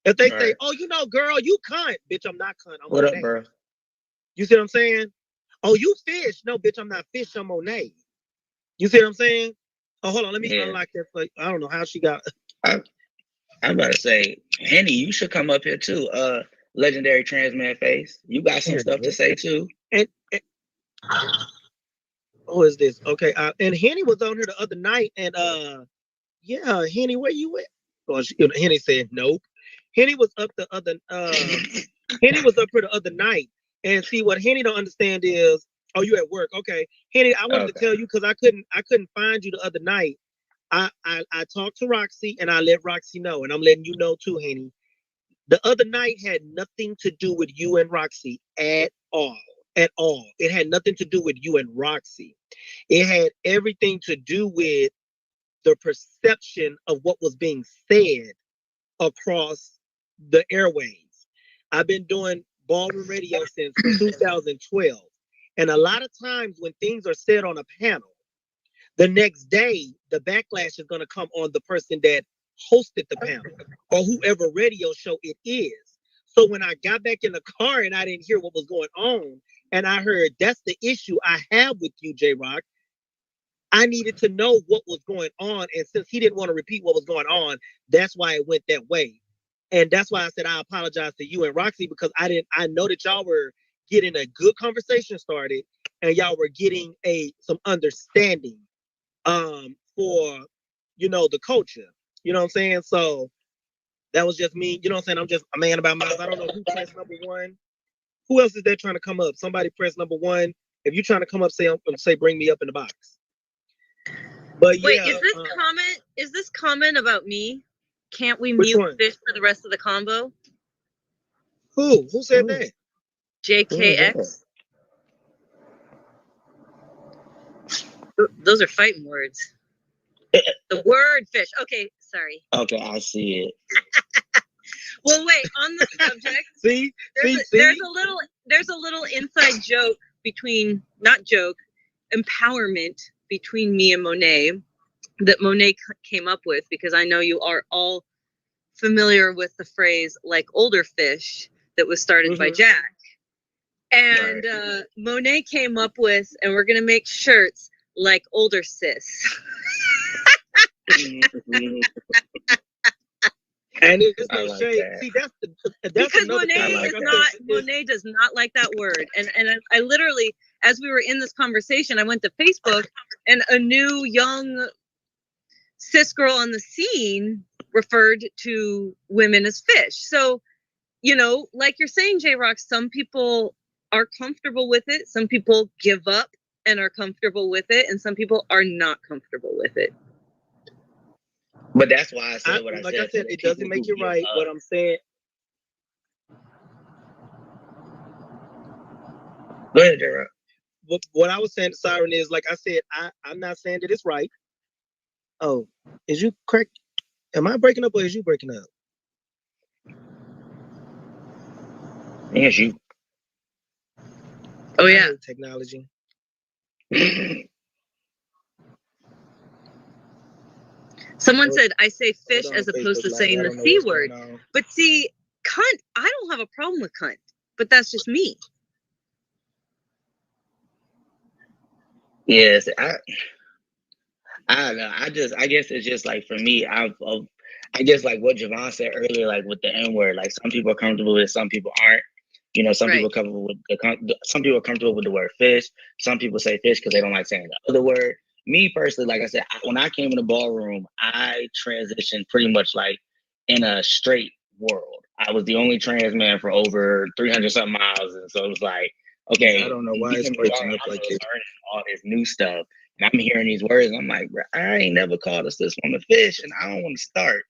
Speaker 1: If they say, oh, girl, you cunt. Bitch, I'm not cunt. I'm
Speaker 4: what
Speaker 1: Monet.
Speaker 4: up, bro?
Speaker 1: You see what I'm saying? Oh, you fish. No, bitch, I'm not fish. I'm Monet. You see what I'm saying? Oh, hold on. Let me unlock that for you. I don't know how she got.
Speaker 4: I'm about to say, Henny, you should come up here too. Legendary trans man face. You got some stuff to say too.
Speaker 1: And who is this? Okay. And Henny was on here the other night. And yeah, Henny, where you at? Well, Henny said nope. Henny was up the other. Henny was up here the other night. And see what Henny don't understand is, oh, you at work? Okay, Henny, I wanted to tell you because I couldn't find you the other night. I talked to Roxy and I let Roxy know, and I'm letting you know too, Henny. The other night had nothing to do with you and Roxy at all. At all. It had nothing to do with you and Roxy. It had everything to do with the perception of what was being said across the airwaves. I've been doing ballroom radio since 2012. And a lot of times when things are said on a panel, the next day, the backlash is going to come on the person that hosted the panel or whoever radio show it is. So when I got back in the car and I didn't hear what was going on, and I heard that's the issue I have with you, J-Rock, I needed to know what was going on. And since he didn't want to repeat what was going on, that's why it went that way. And that's why I said I apologize to you and Roxy, because I know that y'all were getting a good conversation started and y'all were getting some understanding for the culture. You know what I'm saying? So that was just me. You know what I'm saying? I'm just a man about mouth. I don't know who pressed number one. Who else is there trying to come up? Somebody press number one. If you're trying to come up, say bring me up in the box. But
Speaker 2: wait,
Speaker 1: yeah,
Speaker 2: is this comment about me? Can't we
Speaker 1: Which
Speaker 2: mute
Speaker 1: one?
Speaker 2: fish for the rest of the combo?
Speaker 1: Who said that?
Speaker 2: JKX. Those are fighting words. The word fish. Okay, sorry.
Speaker 4: Okay, I see it.
Speaker 2: Well, wait. On the subject, there's a little inside joke empowerment between me and Monet that Monet came up with, because I know you are all familiar with the phrase "like older fish" that was started by Jack. And Monet came up with, and we're gonna make shirts like older sis.
Speaker 1: And it's no shade. See, that's
Speaker 2: because Monet does not like that word. And I literally, as we were in this conversation, I went to Facebook, and a new young cis girl on the scene referred to women as fish. So, like you're saying, J-Rock, some people are comfortable with it. Some people give up and are comfortable with it. And some people are not comfortable with it.
Speaker 4: But that's why I said what I said.
Speaker 1: Like I said, it doesn't make you right. What I'm saying.
Speaker 4: Go ahead, J-Rock.
Speaker 1: what I was saying to Siren is, like I said, I'm not saying that it's right. Oh, is you correct? Am I breaking up or is you breaking up?
Speaker 4: Yes, you.
Speaker 2: Oh
Speaker 1: I
Speaker 2: yeah.
Speaker 1: hate technology.
Speaker 2: Someone
Speaker 1: Hold-
Speaker 2: said I say fish
Speaker 1: hold on,
Speaker 2: as opposed
Speaker 1: Facebook
Speaker 2: to
Speaker 1: Live.
Speaker 2: saying
Speaker 1: I
Speaker 2: the
Speaker 1: don't know
Speaker 2: C
Speaker 1: what's
Speaker 2: word.
Speaker 1: going on.
Speaker 2: But see, cunt, I don't have a problem with cunt, but that's just me.
Speaker 4: Yes, I don't know. I guess it's just like for me, I guess like what Javon said earlier, like with the N word, like some people are comfortable with it, some people aren't. You know, some people
Speaker 2: Right.
Speaker 4: are comfortable with some people are comfortable with the word fish. Some people say fish because they don't like saying the other word. Me personally, like I said, when I came in the ballroom, I transitioned pretty much like in a straight world. I was the only trans man for over 300 something miles, and so it was like, okay,
Speaker 1: Yeah, I don't know why
Speaker 4: we
Speaker 1: it's
Speaker 4: came to the
Speaker 1: breaking
Speaker 4: ballroom,
Speaker 1: up
Speaker 4: I'm
Speaker 1: like this.
Speaker 4: learning all this new stuff. And I'm hearing these words, and I'm like, bro, I ain't never called a cis woman fish, and I don't want to start.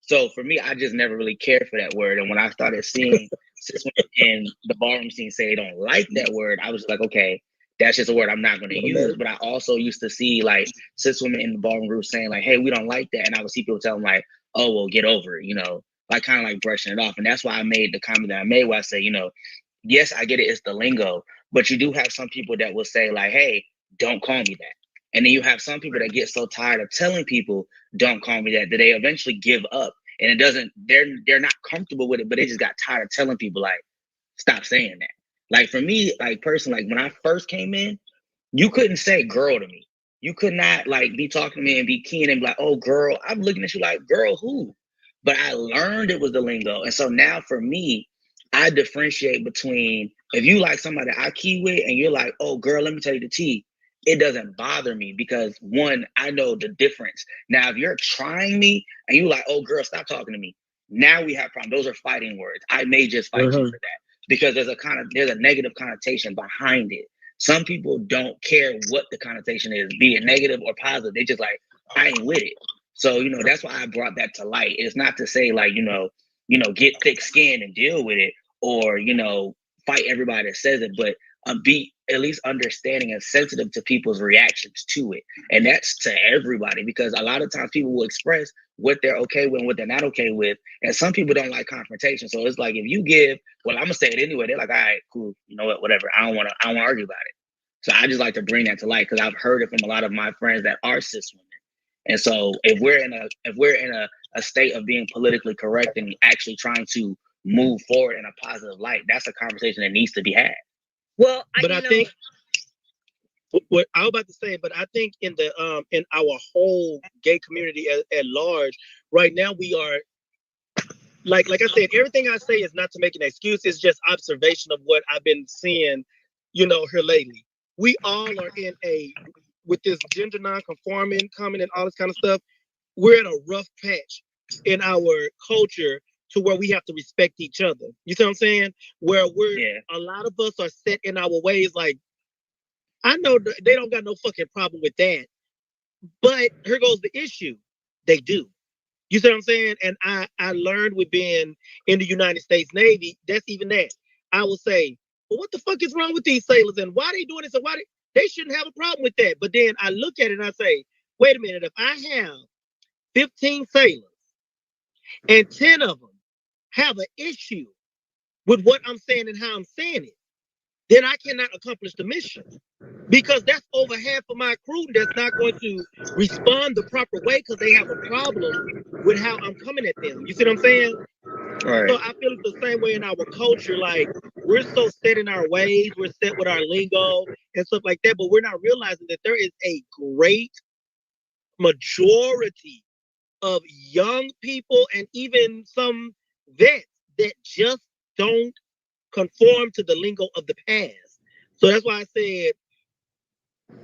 Speaker 4: So for me, I just never really cared for that word. And when I started seeing cis women in the ballroom scene say they don't like that word, I was like, okay, that's just a word I'm not going to use. But I also used to see like cis women in the ballroom group saying like, hey, we don't like that. And I would see people tell them like, oh, well, get over it, you know, like kind of like brushing it off. And that's why I made the comment that I made where I say, you know, yes, I get it, it's the lingo, but you do have some people that will say like, hey, don't call me that. And then you have some people that get so tired of telling people, don't call me that they eventually give up. And it doesn't, they're not comfortable with it, but they just got tired of telling people like, stop saying that. Like for me, like personally, like when I first came in, you couldn't say girl to me. You could not like be talking to me and be keen and be like, oh girl, I'm looking at you like, girl, who? But I learned it was the lingo. And so now for me, I differentiate between if you like somebody I key with and you're like, oh girl, let me tell you the tea. It doesn't bother me because one, I know the difference. Now, if you're trying me and you like, oh girl, stop talking to me. Now we have problems. Those are fighting words. I may just fight you for that because there's a negative connotation behind it. Some people don't care what the connotation is, be it negative or positive. They just like, I ain't with it. So, you know, that's why I brought that to light. It's not to say like, get thick skin and deal with it or, fight everybody that says it, but be at least understanding and sensitive to people's reactions to it. And that's to everybody because a lot of times people will express what they're okay with and what they're not okay with. And some people don't like confrontation. So it's like if you give, well, I'm gonna say it anyway. They're like, all right, cool, you know what, whatever. I don't wanna argue about it. So I just like to bring that to light because I've heard it from a lot of my friends that are cis women. And so if we're in a state of being politically correct and actually trying to move forward in a positive light, that's a conversation that needs to be had.
Speaker 2: Well,
Speaker 1: I think what I was about to say, but I think in our whole gay community at large, right now we are like I said, everything I say is not to make an excuse. It's just observation of what I've been seeing, here lately. We all are with this gender non-conforming coming and all this kind of stuff. We're in a rough patch in our culture to where we have to respect each other. You see what I'm saying? Where a lot of us are set in our ways. Like I know they don't got no fucking problem with that, but here goes the issue. They do. You see what I'm saying? And I learned with being in the United States Navy, that's even that. I will say, well, what the fuck is wrong with these sailors and why they doing this and they shouldn't have a problem with that. But then I look at it and I say, wait a minute, if I have 15 sailors and 10 of them have an issue with what I'm saying and how I'm saying it, then I cannot accomplish the mission. Because that's over half of my crew that's not going to respond the proper way because they have a problem with how I'm coming at them. You see what I'm saying?
Speaker 4: Right.
Speaker 1: So I feel it's the same way in our culture. Like we're so set in our ways, we're set with our lingo and stuff like that, but we're not realizing that there is a great majority of young people and even some vets that just don't conform to the lingo of the past. So that's why I said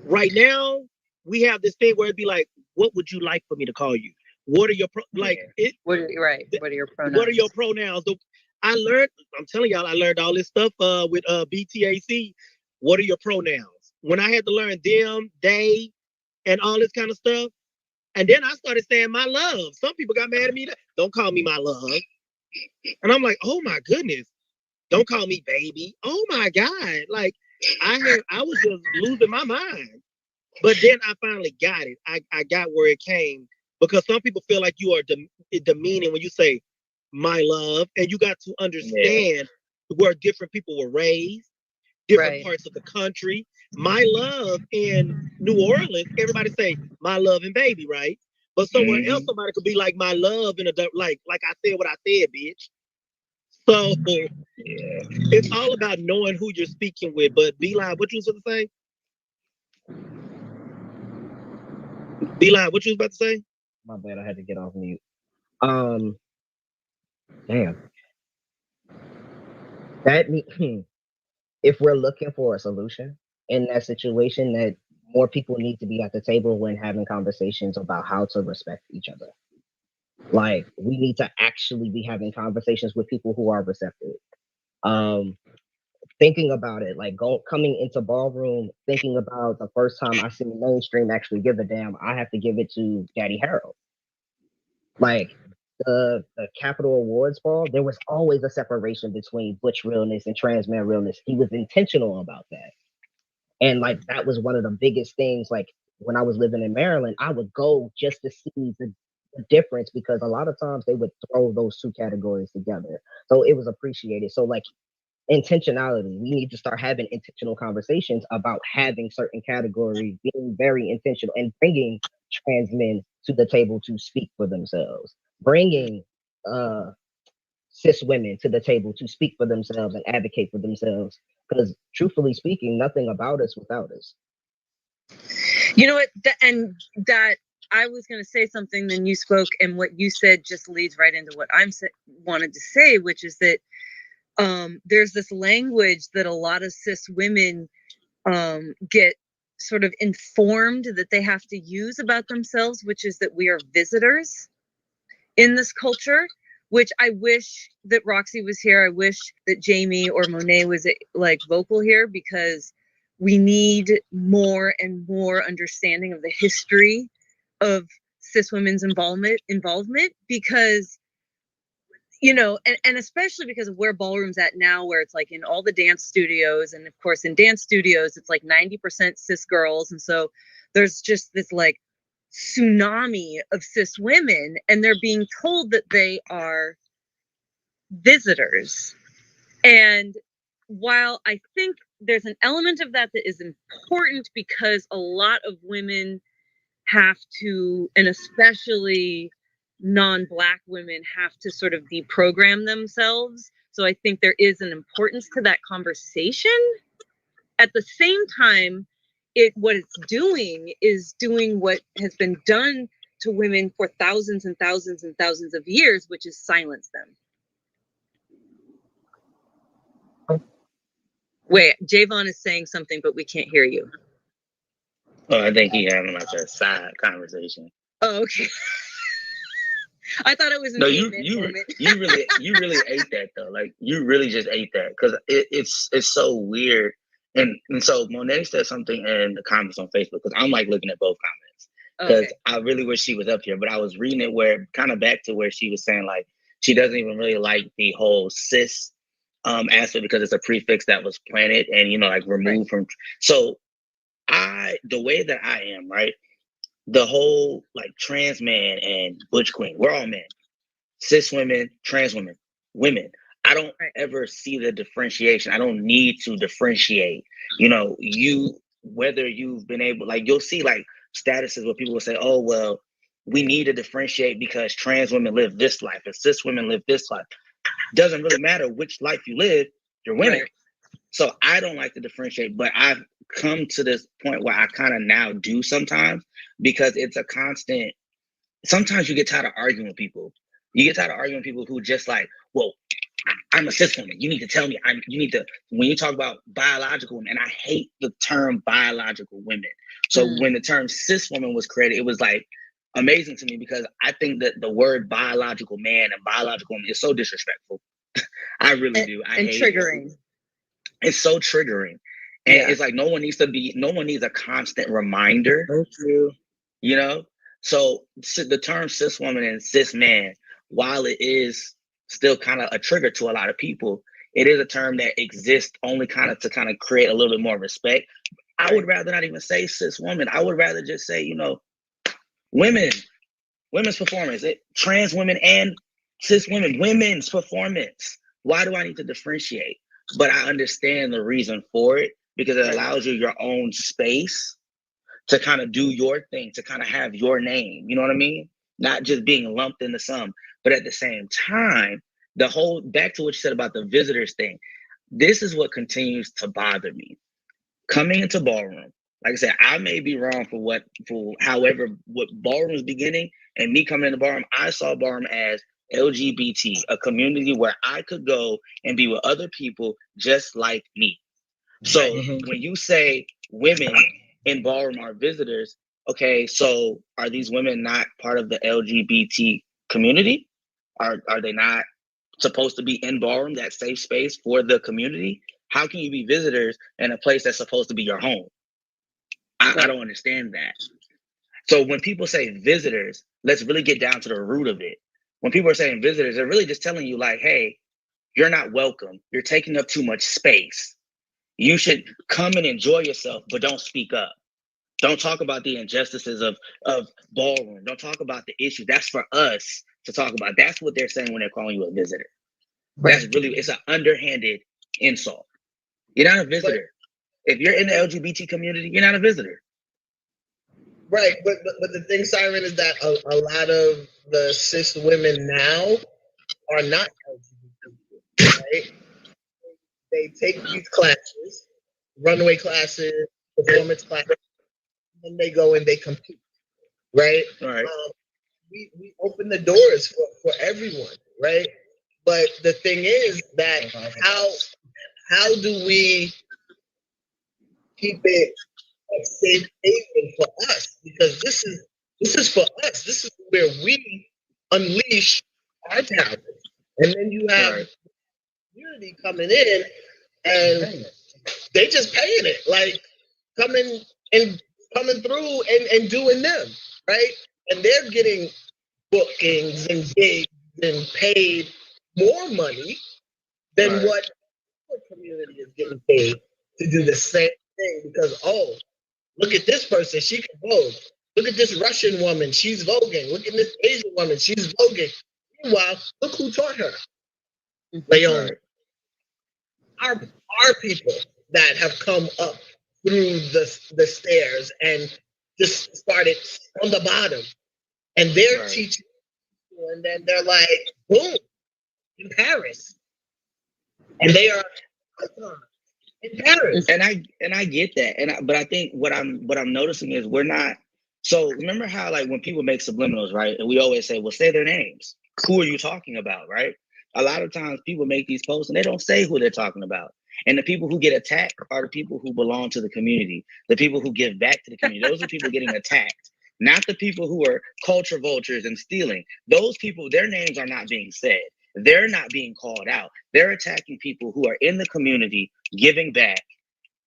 Speaker 1: right now we have this thing where it'd be like, what would you like for me to call you? What are your
Speaker 2: What are your pronouns?
Speaker 1: What are your pronouns? I learned, I'm telling y'all, I learned all this stuff with BTAC. What are your pronouns? When I had to learn them, they, and all this kind of stuff. And then I started saying my love. Some people got mad at me. Don't call me my love. And I'm like, oh my goodness. Don't call me baby. Oh my God. Like, I was just losing my mind. But then I finally got it. I got where it came because some people feel like you are demeaning when you say my love, and you got to understand where different people were raised, different parts of the country. My love in New Orleans, everybody say my love and baby, right? But somewhere else, somebody could be like my love in a like I said what I said, bitch. So it's all about knowing who you're speaking with. But Beeline, what you was going to say? Beeline, what you was about to say?
Speaker 6: My bad, I had to get off mute. Damn. That if we're looking for a solution in that situation, that more people need to be at the table when having conversations about how to respect each other. Like, we need to actually be having conversations with people who are receptive. Thinking about it, like coming into Ballroom, thinking about the first time I seen mainstream actually give a damn, I have to give it to Daddy Harold. Like the Capitol Awards ball, there was always a separation between Butch Realness and Trans Man Realness. He was intentional about that. And like that was one of the biggest things. Like when I was living in Maryland, I would go just to see the difference because a lot of times they would throw those two categories together. So it was appreciated. So like intentionality, we need to start having intentional conversations about having certain categories, being very intentional and bringing trans men to the table to speak for themselves, bringing cis women to the table to speak for themselves and advocate for themselves. Because truthfully speaking, nothing about us without us.
Speaker 2: You know what? That I was going to say something, then you spoke, and what you said just leads right into what I'm wanted to say, which is that there's this language that a lot of cis women get sort of informed that they have to use about themselves, which is that we are visitors in this culture, which I wish that Roxy was here. I wish that Jamie or Monet was like vocal here, because we need more and more understanding of the history of cis women's involvement, because, you know, and especially because of where Ballroom's at now, where it's like in all the dance studios, and of course in dance studios, it's like 90% cis girls. And so there's just this like tsunami of cis women, and they're being told that they are visitors. And while I think there's an element of that that is important, because a lot of women have to, and especially non-Black women, have to sort of deprogram themselves. So I think there is an importance to that conversation. At the same time, what it's doing is doing what has been done to women for thousands and thousands and thousands of years, which is silence them. Wait, Javon is saying something, but we can't hear you.
Speaker 4: Oh, I think he having like a side conversation.
Speaker 2: Oh, okay. I thought it was an
Speaker 4: you really ate that though. Like you really just ate that, because it's so weird. And so Monet said something in the comments on Facebook, because I'm like looking at both comments, because I really wish she was up here, but I was reading it where kind of back to where she was saying like she doesn't even really like the whole cis aspect, because it's a prefix that was planted and, you know, like removed from. So the way that I am, right, the whole like trans man and butch queen, we're all men. Cis women, trans women. I don't ever see the differentiation. I don't need to differentiate. You know, whether you've been able, like you'll see like statuses where people will say, oh, well, we need to differentiate because trans women live this life and cis women live this life. Doesn't really matter which life you live, you're women. Right. So I don't like to differentiate, but I've come to this point where I kind of now do sometimes, because it's a constant. Sometimes you get tired of arguing with people. You get tired of arguing with people who just like, well, I'm a cis woman. You need to tell me. You need to, when you talk about biological women, and I hate the term biological women. So when the term cis woman was created, it was like amazing to me, because I think that the word biological man and biological woman is so disrespectful. I really do. I hate triggering. It's so triggering. And it's like no one needs a constant reminder.
Speaker 1: Thank you.
Speaker 4: You know? So the term cis woman and cis man, while it is still kind of a trigger to a lot of people, it is a term that exists only to create a little bit more respect. I would rather not even say cis woman. I would rather just say, women's performance, trans women and cis women, women's performance. Why do I need to differentiate? But I understand the reason for it, because it allows you your own space to kind of do your thing, to kind of have your name. You know what I mean? Not just being lumped into some, but at the same time, the whole, back to what you said about the visitors thing, this is what continues to bother me. Coming into Ballroom, like I said, I may be wrong for however, what Ballroom's beginning, and me coming into Ballroom, I saw Ballroom as LGBT, a community where I could go and be with other people just like me. So when you say women in Ballroom are visitors, okay, so are these women not part of the LGBT community? Are they not supposed to be in Ballroom, that safe space for the community? How can you be visitors in a place that's supposed to be your home? I don't understand that. So when people say visitors, let's really get down to the root of it. When people are saying visitors, they're really just telling you like, hey, you're not welcome. You're taking up too much space. You should come and enjoy yourself, but don't speak up. Don't talk about the injustices of Ballroom. Don't talk about the issues. That's for us to talk about. That's what they're saying when they're calling you a visitor. That's really, it's an underhanded insult. You're not a visitor. If you're in the LGBT community, you're not a visitor.
Speaker 3: Right, but the thing, Siren, is that a lot of the cis women now are not LGBT, right? They take these classes, runway classes, performance classes, and they go and they compete, right?
Speaker 4: Right.
Speaker 3: We open the doors for everyone, right? But the thing is that how do we keep it a safe haven for us? Because this is for us. This is where we unleash our talent, and then you have community coming in, and they just paying it, like coming through and doing them, right? And they're getting bookings and gigs and paid more money than what the community is getting paid to do the same thing. Because look at this person, she can vogue. Look at this Russian woman, she's voguing. Look at this Asian woman, she's voguing. Meanwhile, look who taught her. Leon. Our people that have come up through the stairs and just started on the bottom, and they're teaching, and then they're like, boom, in Paris, and they are in Paris.
Speaker 4: And I get that, but I think what I'm noticing is we're not. So remember how like when people make subliminals, right? And we always say, well, say their names. Who are you talking about, right? A lot of times people make these posts and they don't say who they're talking about. And the people who get attacked are the people who belong to the community, the people who give back to the community. Those are people getting attacked, not the people who are culture vultures and stealing. Those people, their names are not being said. They're not being called out. They're attacking people who are in the community, giving back,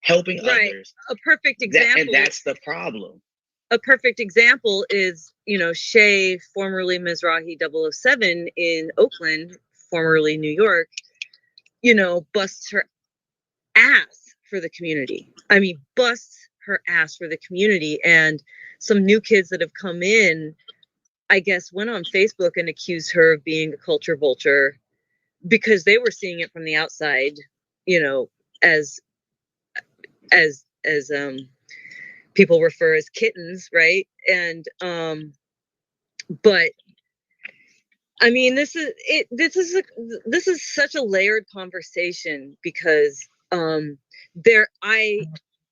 Speaker 4: helping others.
Speaker 2: A perfect example.
Speaker 4: And that's the problem.
Speaker 2: A perfect example is, Shay, formerly Mizrahi 007 in Oakland, formerly New York, busts her ass for the community. I mean, busts her ass for the community. And some new kids that have come in, I guess, went on Facebook and accused her of being a culture vulture because they were seeing it from the outside, as people refer as kittens, right? And but I mean, this is such a layered conversation because I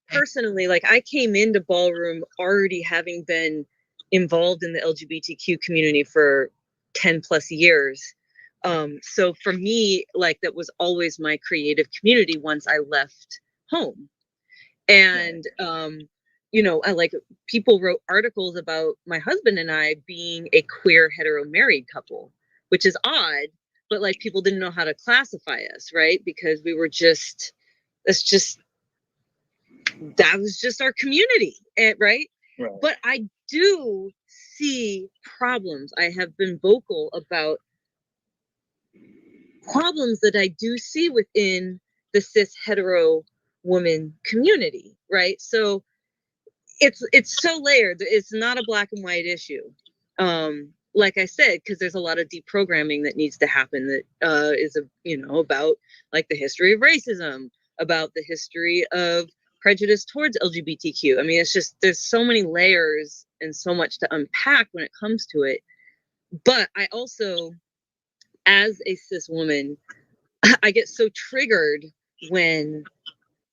Speaker 2: personally, like, I came into Ballroom already having been involved in the LGBTQ community for 10 plus years. So for me, like, that was always my creative community once I left home. And I like, people wrote articles about my husband and I being a queer hetero married couple, which is odd, but like people didn't know how to classify us, right? Because we were that was just our community, right? But I do see problems. I have been vocal about problems that I do see within the cis hetero woman community, right? So it's so layered. It's not a black and white issue. Like I said, because there's a lot of deprogramming that needs to happen that is about like the history of racism, about the history of prejudice towards LGBTQ. I mean, it's just there's so many layers and so much to unpack when it comes to it. But I also, as a cis woman, I get so triggered when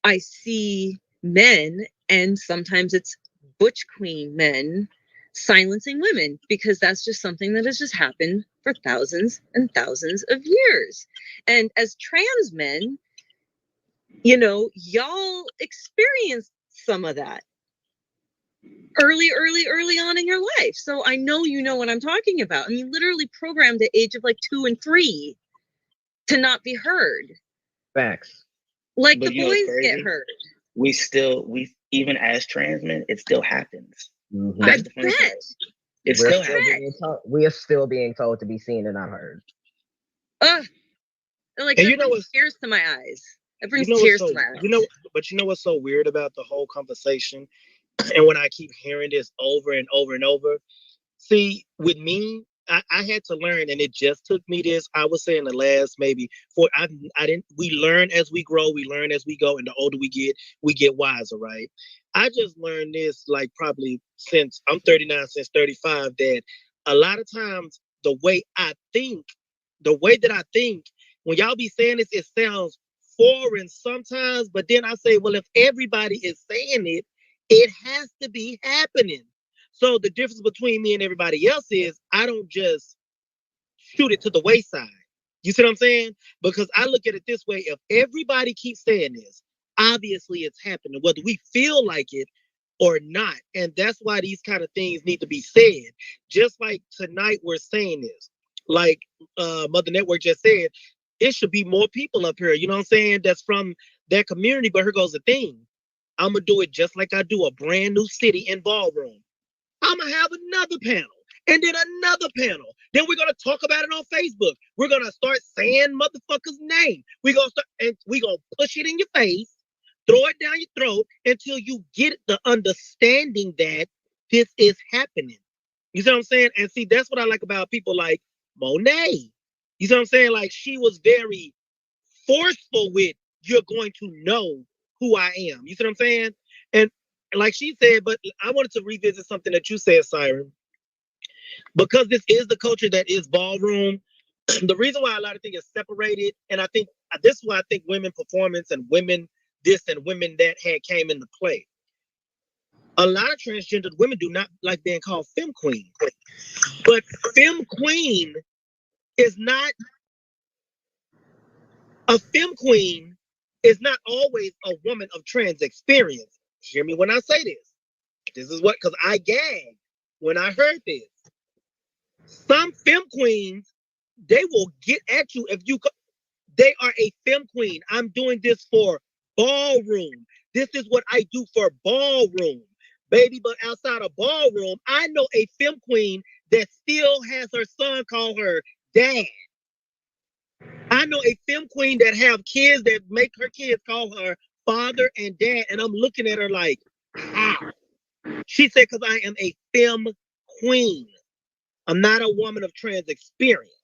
Speaker 2: I see men, and sometimes it's butch queen men, silencing women, because that's just something that has just happened for thousands and thousands of years. And as trans men, y'all experienced some of that early on in your life. So I know you know what I'm talking about. I mean, literally programmed at age of like 2 and 3 to not be heard.
Speaker 6: Facts.
Speaker 2: Like
Speaker 4: But
Speaker 2: the boys get heard.
Speaker 4: We even as trans men, it still happens.
Speaker 6: Mm-hmm.
Speaker 2: I bet.
Speaker 4: It still happens.
Speaker 6: We are still being told to be seen and not heard.
Speaker 2: Like, and that brings tears to my eyes. It brings tears to my eyes.
Speaker 1: But you know what's so weird about the whole conversation? And when I keep hearing this over and over and over, see, with me, I had to learn, and it just took me this, I would say in the last maybe we learn as we grow, we learn as we go, and the older we get wiser, right? I just learned this like probably since I'm 39, since 35, that a lot of times the way that I think, when y'all be saying this, it sounds foreign sometimes, but then I say, well, if everybody is saying it, it has to be happening. So the difference between me and everybody else is I don't just shoot it to the wayside. You see what I'm saying? Because I look at it this way. If everybody keeps saying this, obviously it's happening, whether we feel like it or not. And that's why these kind of things need to be said. Just like tonight we're saying this. Like Mother Network just said, it should be more people up here, you know what I'm saying, that's from that community. But here goes the thing. I'm going to do it just like I do a brand new city in Ballroom. I'm going to have another panel and then another panel. Then we're going to talk about it on Facebook. We're going to start saying motherfuckers' name. We're going to push it in your face, throw it down your throat until you get the understanding that this is happening. You see what I'm saying? And see, that's what I like about people like Monet. You see what I'm saying? Like, she was very forceful with, you're going to know who I am. You see what I'm saying? And like she said, but I wanted to revisit something that you said, Siren, because this is the culture that is Ballroom. The reason why a lot of things is separated, and I think this is why I think women performance and women this and women that came into play. A lot of transgendered women do not like being called femme queen, but femme queen is not a femme queen is not always a woman of trans experience. Hear me when I say this. This is what, because I gagged when I heard this. Some femme queens, they will get at you if you, they are a femme queen. I'm doing this for Ballroom. This is what I do for Ballroom. Baby, but outside of Ballroom, I know a femme queen that still has her son call her dad. I know a femme queen that have kids that make her kids call her father and dad, and I'm looking at her like, how? She said, because I am a femme queen. I'm not a woman of trans experience.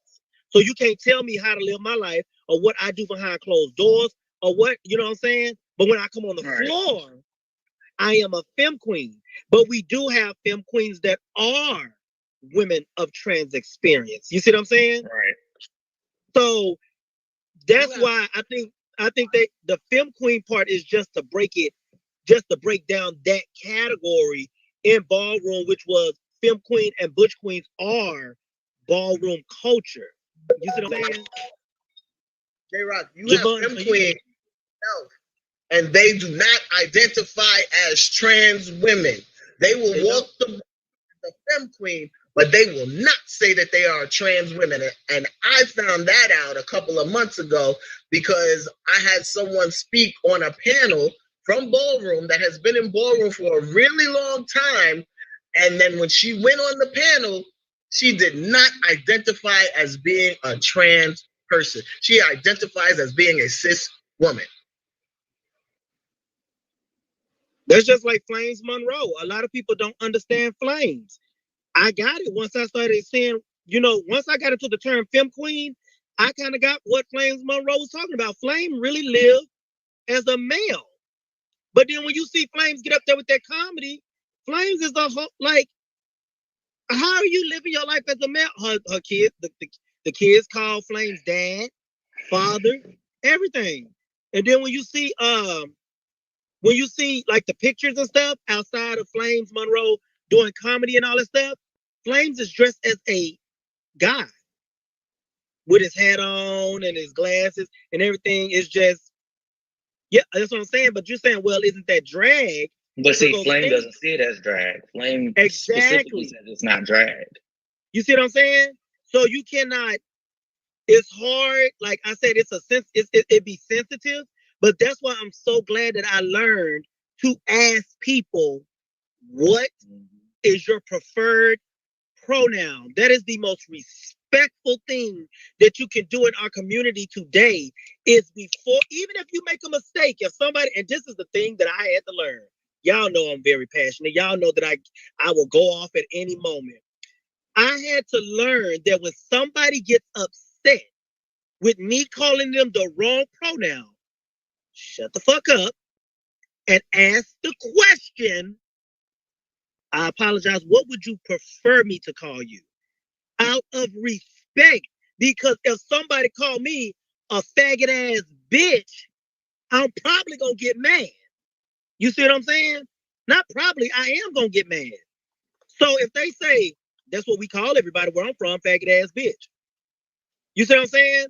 Speaker 1: So you can't tell me how to live my life or what I do behind closed doors or what, you know what I'm saying? But when I come on the floor, I am a femme queen. But we do have femme queens that are women of trans experience. You see what I'm saying?
Speaker 4: Right.
Speaker 1: So that's why I think that the femme queen part is just to break down that category in Ballroom, which was femme queen and butch queens are Ballroom culture. You see what I'm saying?
Speaker 3: jrock, you have femme queen, and they do not identify as trans women. They will walk the femme queen, but they will not say that they are trans women. And I found that out a couple of months ago because I had someone speak on a panel from Ballroom that has been in Ballroom for a really long time. And then when she went on the panel, she did not identify as being a trans person. She identifies as being a cis woman.
Speaker 1: That's just like Flames Monroe. A lot of people don't understand Flames. I got it once I started seeing, once I got into the term femme queen, I kind of got what Flames Monroe was talking about. Flame really lived as a male. But then when you see Flames get up there with that comedy, Flames is like, how are you living your life as a male? Her kids, the kids call Flames dad, father, everything. And then when you see like the pictures and stuff outside of Flames Monroe doing comedy and all that stuff, Flames is dressed as a guy with his hat on and his glasses and everything. Is just, yeah, that's what I'm saying. But you're saying, well, isn't that drag?
Speaker 4: But see, Flame doesn't see it as drag. Flame specifically says it's not drag.
Speaker 1: You see what I'm saying? So you cannot. It's hard. Like I said, it's a sense. It be sensitive. But that's why I'm so glad that I learned to ask people, what is your preferred pronoun? That is the most respectful thing that you can do in our community today. Is before, even if you make a mistake, if somebody, and this is the thing that I had to learn. Y'all know I'm very passionate. Y'all know that I will go off at any moment. I had to learn that when somebody gets upset with me calling them the wrong pronoun, shut the fuck up and ask the question, I apologize, what would you prefer me to call you? Out of respect. Because if somebody called me a faggot ass bitch, I'm probably gonna get mad. You see what I'm saying? Not probably, I am gonna get mad. So if they say, that's what we call everybody where I'm from, faggot ass bitch. You see what I'm saying?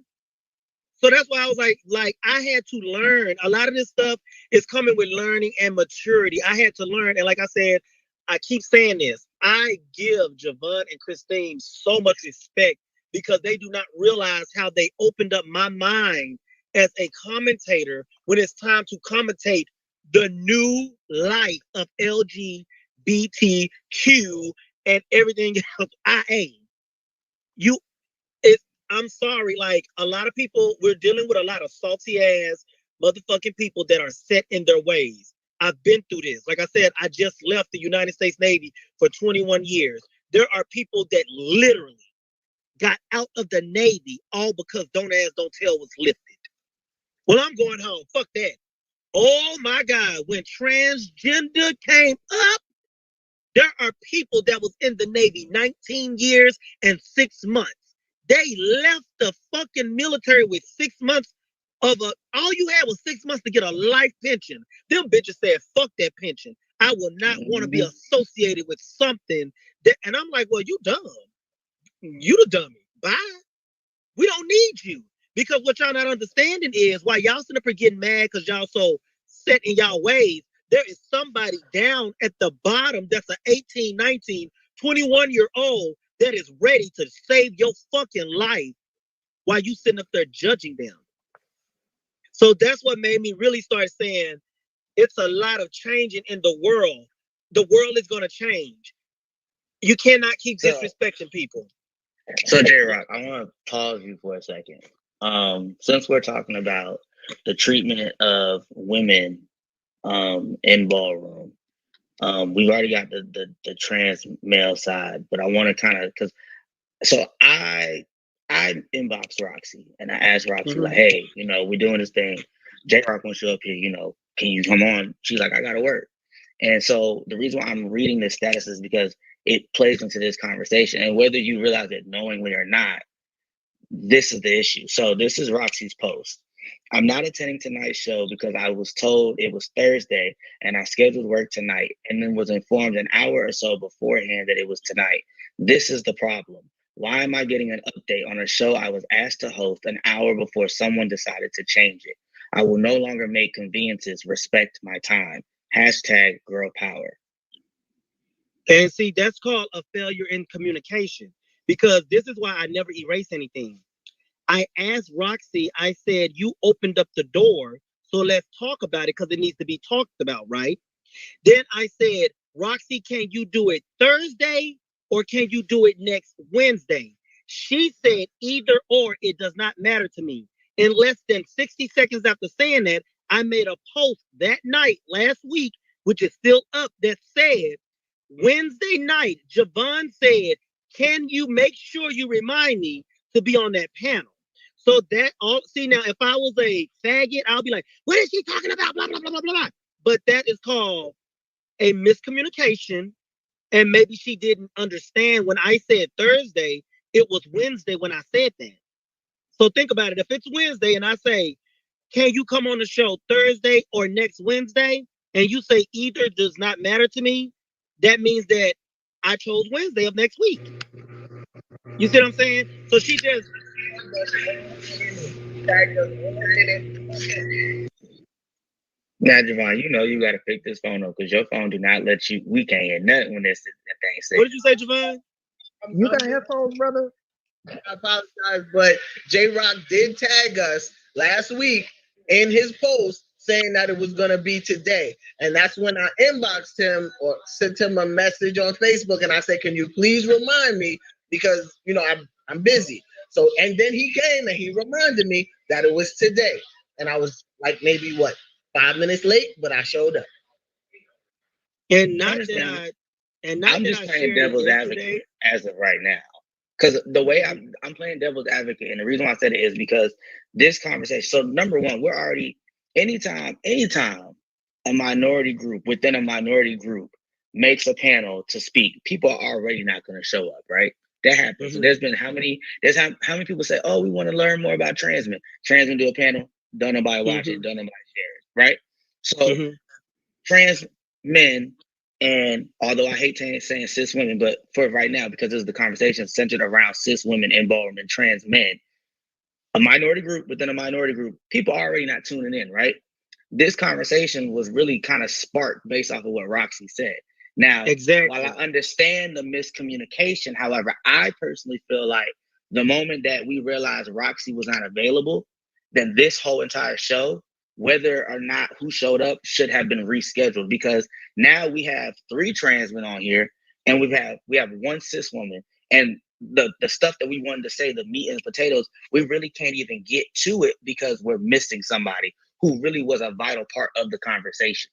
Speaker 1: So that's why I was like, I had to learn. A lot of this stuff is coming with learning and maturity. I had to learn. And like I said, I keep saying this. I give Javon and Christine so much respect because they do not realize how they opened up my mind as a commentator when it's time to commentate the new life of LGBTQ and everything else. I'm sorry, like a lot of people, we're dealing with a lot of salty ass motherfucking people that are set in their ways. I've been through this. Like I said, I just left the United States Navy for 21 years. There are people that literally got out of the Navy all because Don't Ask, Don't Tell was lifted. Well, I'm going home. Fuck that. Oh my God, when transgender came up, there are people that was in the Navy 19 years and 6 months. They left the fucking military with 6 months all you had was 6 months to get a life pension. Them bitches said, fuck that pension. I will not want to be associated with something that, and I'm like, well, you dumb. You the dummy. Bye. We don't need you. Because what y'all not understanding is why y'all sitting up here getting mad because y'all so set in y'all ways. There is somebody down at the bottom that's an 18, 19, 21-year-old that is ready to save your fucking life while you sitting up there judging them. So that's what made me really start saying it's a lot of changing in the world. The world is going to change. You cannot keep disrespecting people.
Speaker 4: So jrock, I want to pause you for a second. Since we're talking about the treatment of women in ballroom, we've already got the trans male side, but I want to kind of I inboxed Roxy and I asked Roxy like, hey, we're doing this thing. jrock wants you up here, can you come on? She's like, I gotta work. And so the reason why I'm reading this status is because it plays into this conversation. And whether you realize it knowingly or not, this is the issue. So this is Roxy's post. I'm not attending tonight's show because I was told it was Thursday and I scheduled work tonight and then was informed an hour or so beforehand that it was tonight. This is the problem. Why am I getting an update on a show I was asked to host an hour before someone decided to change it? I will no longer make conveniences respect my time. # girl power.
Speaker 1: And see, that's called a failure in communication because this is why I never erase anything. I asked Roxy, I said, you opened up the door, so let's talk about it because it needs to be talked about, right? Then I said, Roxy, can you do it Thursday or can you do it next Wednesday? She said either or, it does not matter to me. In less than 60 seconds after saying that, I made a post that night last week, which is still up, that said, Wednesday night, Javon said, can you make sure you remind me to be on that panel? So that all, see, now if I was a faggot, I'll be like, what is she talking about? Blah, blah, blah, blah, blah. But that is called a miscommunication. And maybe she didn't understand when I said Thursday, it was Wednesday when I said that. So think about it. If it's Wednesday and I say, can you come on the show Thursday or next Wednesday? And you say either does not matter to me, that means that I chose Wednesday of next week. You see what I'm saying? So she just.
Speaker 4: Now, Javon, you know you got to pick this phone up because your phone do not let you. We can't hear nothing when that thing says.
Speaker 1: What did you say, Javon?
Speaker 6: You got headphones, brother?
Speaker 3: I apologize, but J-Rock did tag us last week in his post saying that it was going to be today. And that's when I inboxed him or sent him a message on Facebook. And I said, can you please remind me? Because, you know, I'm busy. So, and then he came and he reminded me that it was today. And I was like, maybe 5 minutes late, but I showed up.
Speaker 1: And not that
Speaker 4: I'm just playing devil's advocate as of right now. Because the way I'm playing devil's advocate, and the reason why I said it is because this conversation. So number one, we're already anytime a minority group within a minority group makes a panel to speak, people are already not going to show up, right? That happens. So there's been how many people say, oh, we want to learn more about trans men. Trans men do a panel, don't nobody watch it, don't nobody share it, right? So trans men. And although I hate saying cis women, but for right now, because this is the conversation centered around cis women in ballroom and trans men, a minority group within a minority group, people are already not tuning in, right? This conversation was really kind of sparked based off of what Roxy said. Now, while I understand the miscommunication, however, I personally feel like the moment that we realized Roxy was not available, then this whole entire show, whether or not who showed up, should have been rescheduled, because now we have 3 trans men on here and we have 1 cis woman, and the stuff that we wanted to say, the meat and potatoes, we really can't even get to it because we're missing somebody who really was a vital part of the conversation.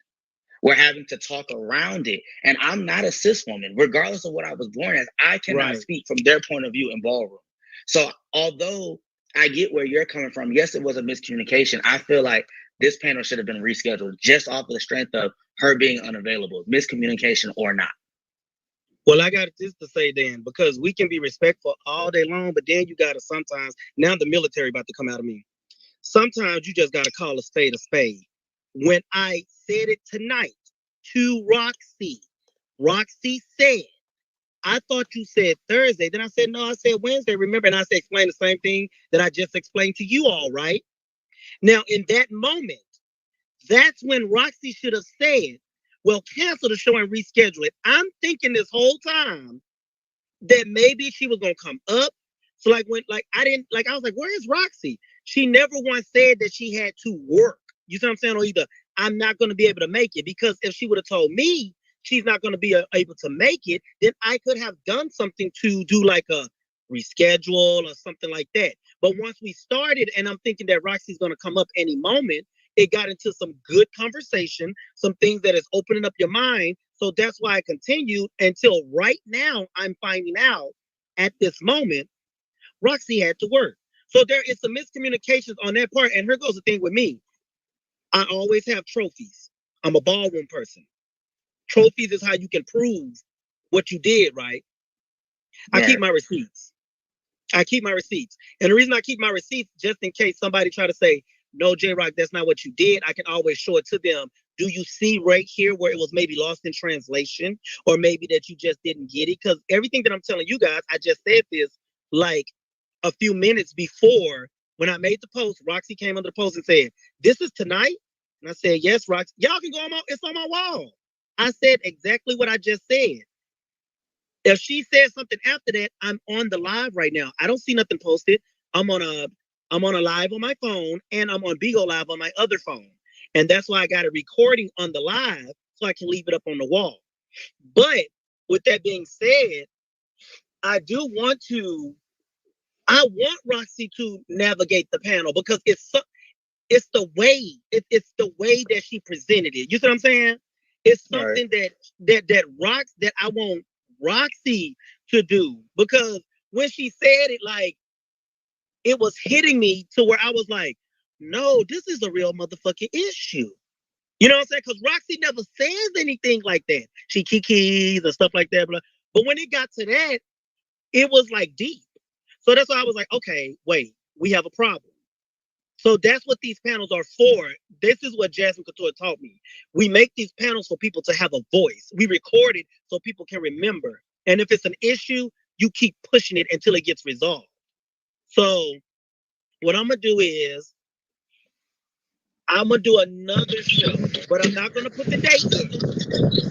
Speaker 4: We're having to talk around it. And I'm not a cis woman, regardless of what I was born as. I cannot speak from their point of view in ballroom. So although I get where you're coming from, yes, it was a miscommunication. I feel like this panel should have been rescheduled just off of the strength of her being unavailable, miscommunication or not.
Speaker 1: Well, I got this to say then, because we can be respectful all day long, but then you got to sometimes, now the military about to come out of me. Sometimes you just got to call a spade a spade. When I said it tonight to Roxy, Roxy said, I thought you said Thursday. Then I said, no, I said Wednesday. Remember, and I said, explain the same thing that I just explained to you all, right? Now, in that moment, that's when Roxy should have said, well, cancel the show and reschedule it. I'm thinking this whole time that maybe she was going to come up. So I was like, where is Roxy? She never once said that she had to work. You see what I'm saying? Or either I'm not going to be able to make it, because if she would have told me she's not going to be able to make it, then I could have done something to do like a reschedule or something like that. But once we started, and I'm thinking that Roxy's going to come up any moment, it got into some good conversation, some things that is opening up your mind. So that's why I continued until right now. I'm finding out at this moment, Roxy had to work. So there is some miscommunications on that part. And here goes the thing with me. I always have trophies. I'm a ballroom person. Trophies is how you can prove what you did, right? I keep my receipts. And the reason I keep my receipts, just in case somebody try to say, no, J-Rock, that's not what you did, I can always show it to them. Do you see right here where it was maybe lost in translation, or maybe that you just didn't get it? Because everything that I'm telling you guys, I just said this like a few minutes before when I made the post. Roxy came under the post and said, this is tonight? And I said, yes, Roxy. Y'all can go on it's on my wall. I said exactly what I just said. If she says something after that, I'm on the live right now. I don't see nothing posted. I'm on a live on my phone, and I'm on Bigo Live on my other phone. And that's why I got a recording on the live so I can leave it up on the wall. But with that being said, I do want to I want Roxy to navigate the panel because it's the way it's the way that she presented it. You see what I'm saying? It's something that I want Roxy to do, because when she said it, like, it was hitting me to where I was like, no, this is a real motherfucking issue. You know what I'm saying? Because Roxy never says anything like that. She kikis and stuff like that. But when it got to that, it was like deep. So that's why I was like, okay, wait, we have a problem. So that's what these panels are for. This is what Jasmine Couture taught me. We make these panels for people to have a voice. We record it so people can remember. And if it's an issue, you keep pushing it until it gets resolved. So what I'm going to do is, I'm going to do another show, but I'm not going to put the date in.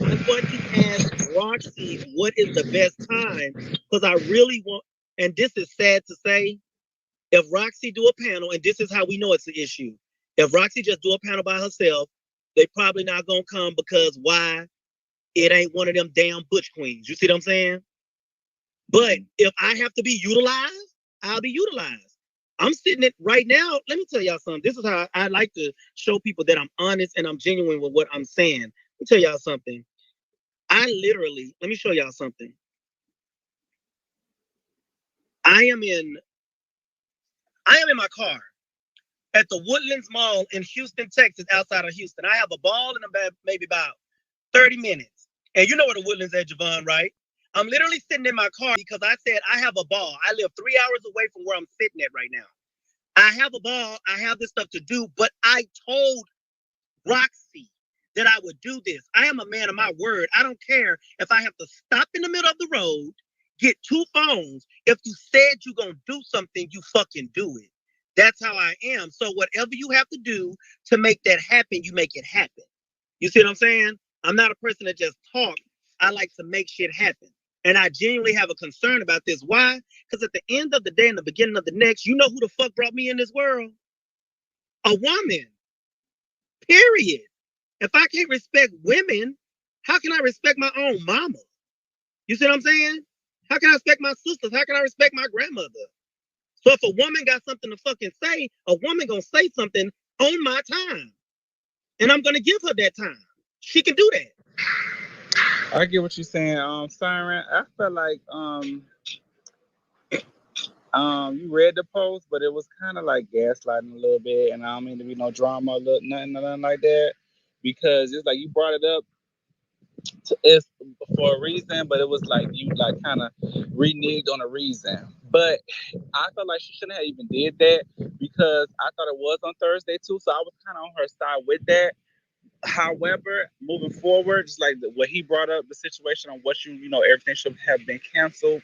Speaker 1: I'm going to ask Roxy what is the best time, because I really want, and this is sad to say, if Roxy do a panel, and this is how we know it's an issue, if Roxy just do a panel by herself, they probably not going to come, because why? It ain't one of them damn butch queens. You see what I'm saying? But if I have to be utilized, I'll be utilized. I'm sitting it right now. Let me tell y'all something. This is how I like to show people that I'm honest and I'm genuine with what I'm saying. Let me tell y'all something. Let me show y'all something. I am in my car at the Woodlands Mall in Houston, Texas, outside of Houston. I have a ball in about maybe about 30 minutes. And you know where the Woodlands at, Javon, right? I'm literally sitting in my car because I said I have a ball. I live 3 hours away from where I'm sitting at right now. I have a ball. I have this stuff to do, but I told Roxy that I would do this. I am a man of my word. I don't care if I have to stop in the middle of the road, get 2 phones. If you said you're going to do something, you fucking do it. That's how I am. So whatever you have to do to make that happen, you make it happen. You see what I'm saying? I'm not a person that just talks. I like to make shit happen. And I genuinely have a concern about this. Why? Because at the end of the day and the beginning of the next, you know who the fuck brought me in this world? A woman. Period. If I can't respect women, how can I respect my own mama? You see what I'm saying? How can I respect my sisters? How can I respect my grandmother? So if a woman got something to fucking say, a woman gonna say something on my time. And I'm gonna give her that time. She can do that.
Speaker 7: I get what you're saying, Siren. I felt like you read the post, but it was kind of like gaslighting a little bit, and I don't mean to be no drama, nothing like that, because it's like you brought it up it's for a reason, but it was like you like kind of reneged on a reason. But I felt like she shouldn't have even did that, because I thought it was on Thursday too, so I was kind of on her side with that. However, moving forward, just like what he brought up, the situation on what you know, everything should have been canceled.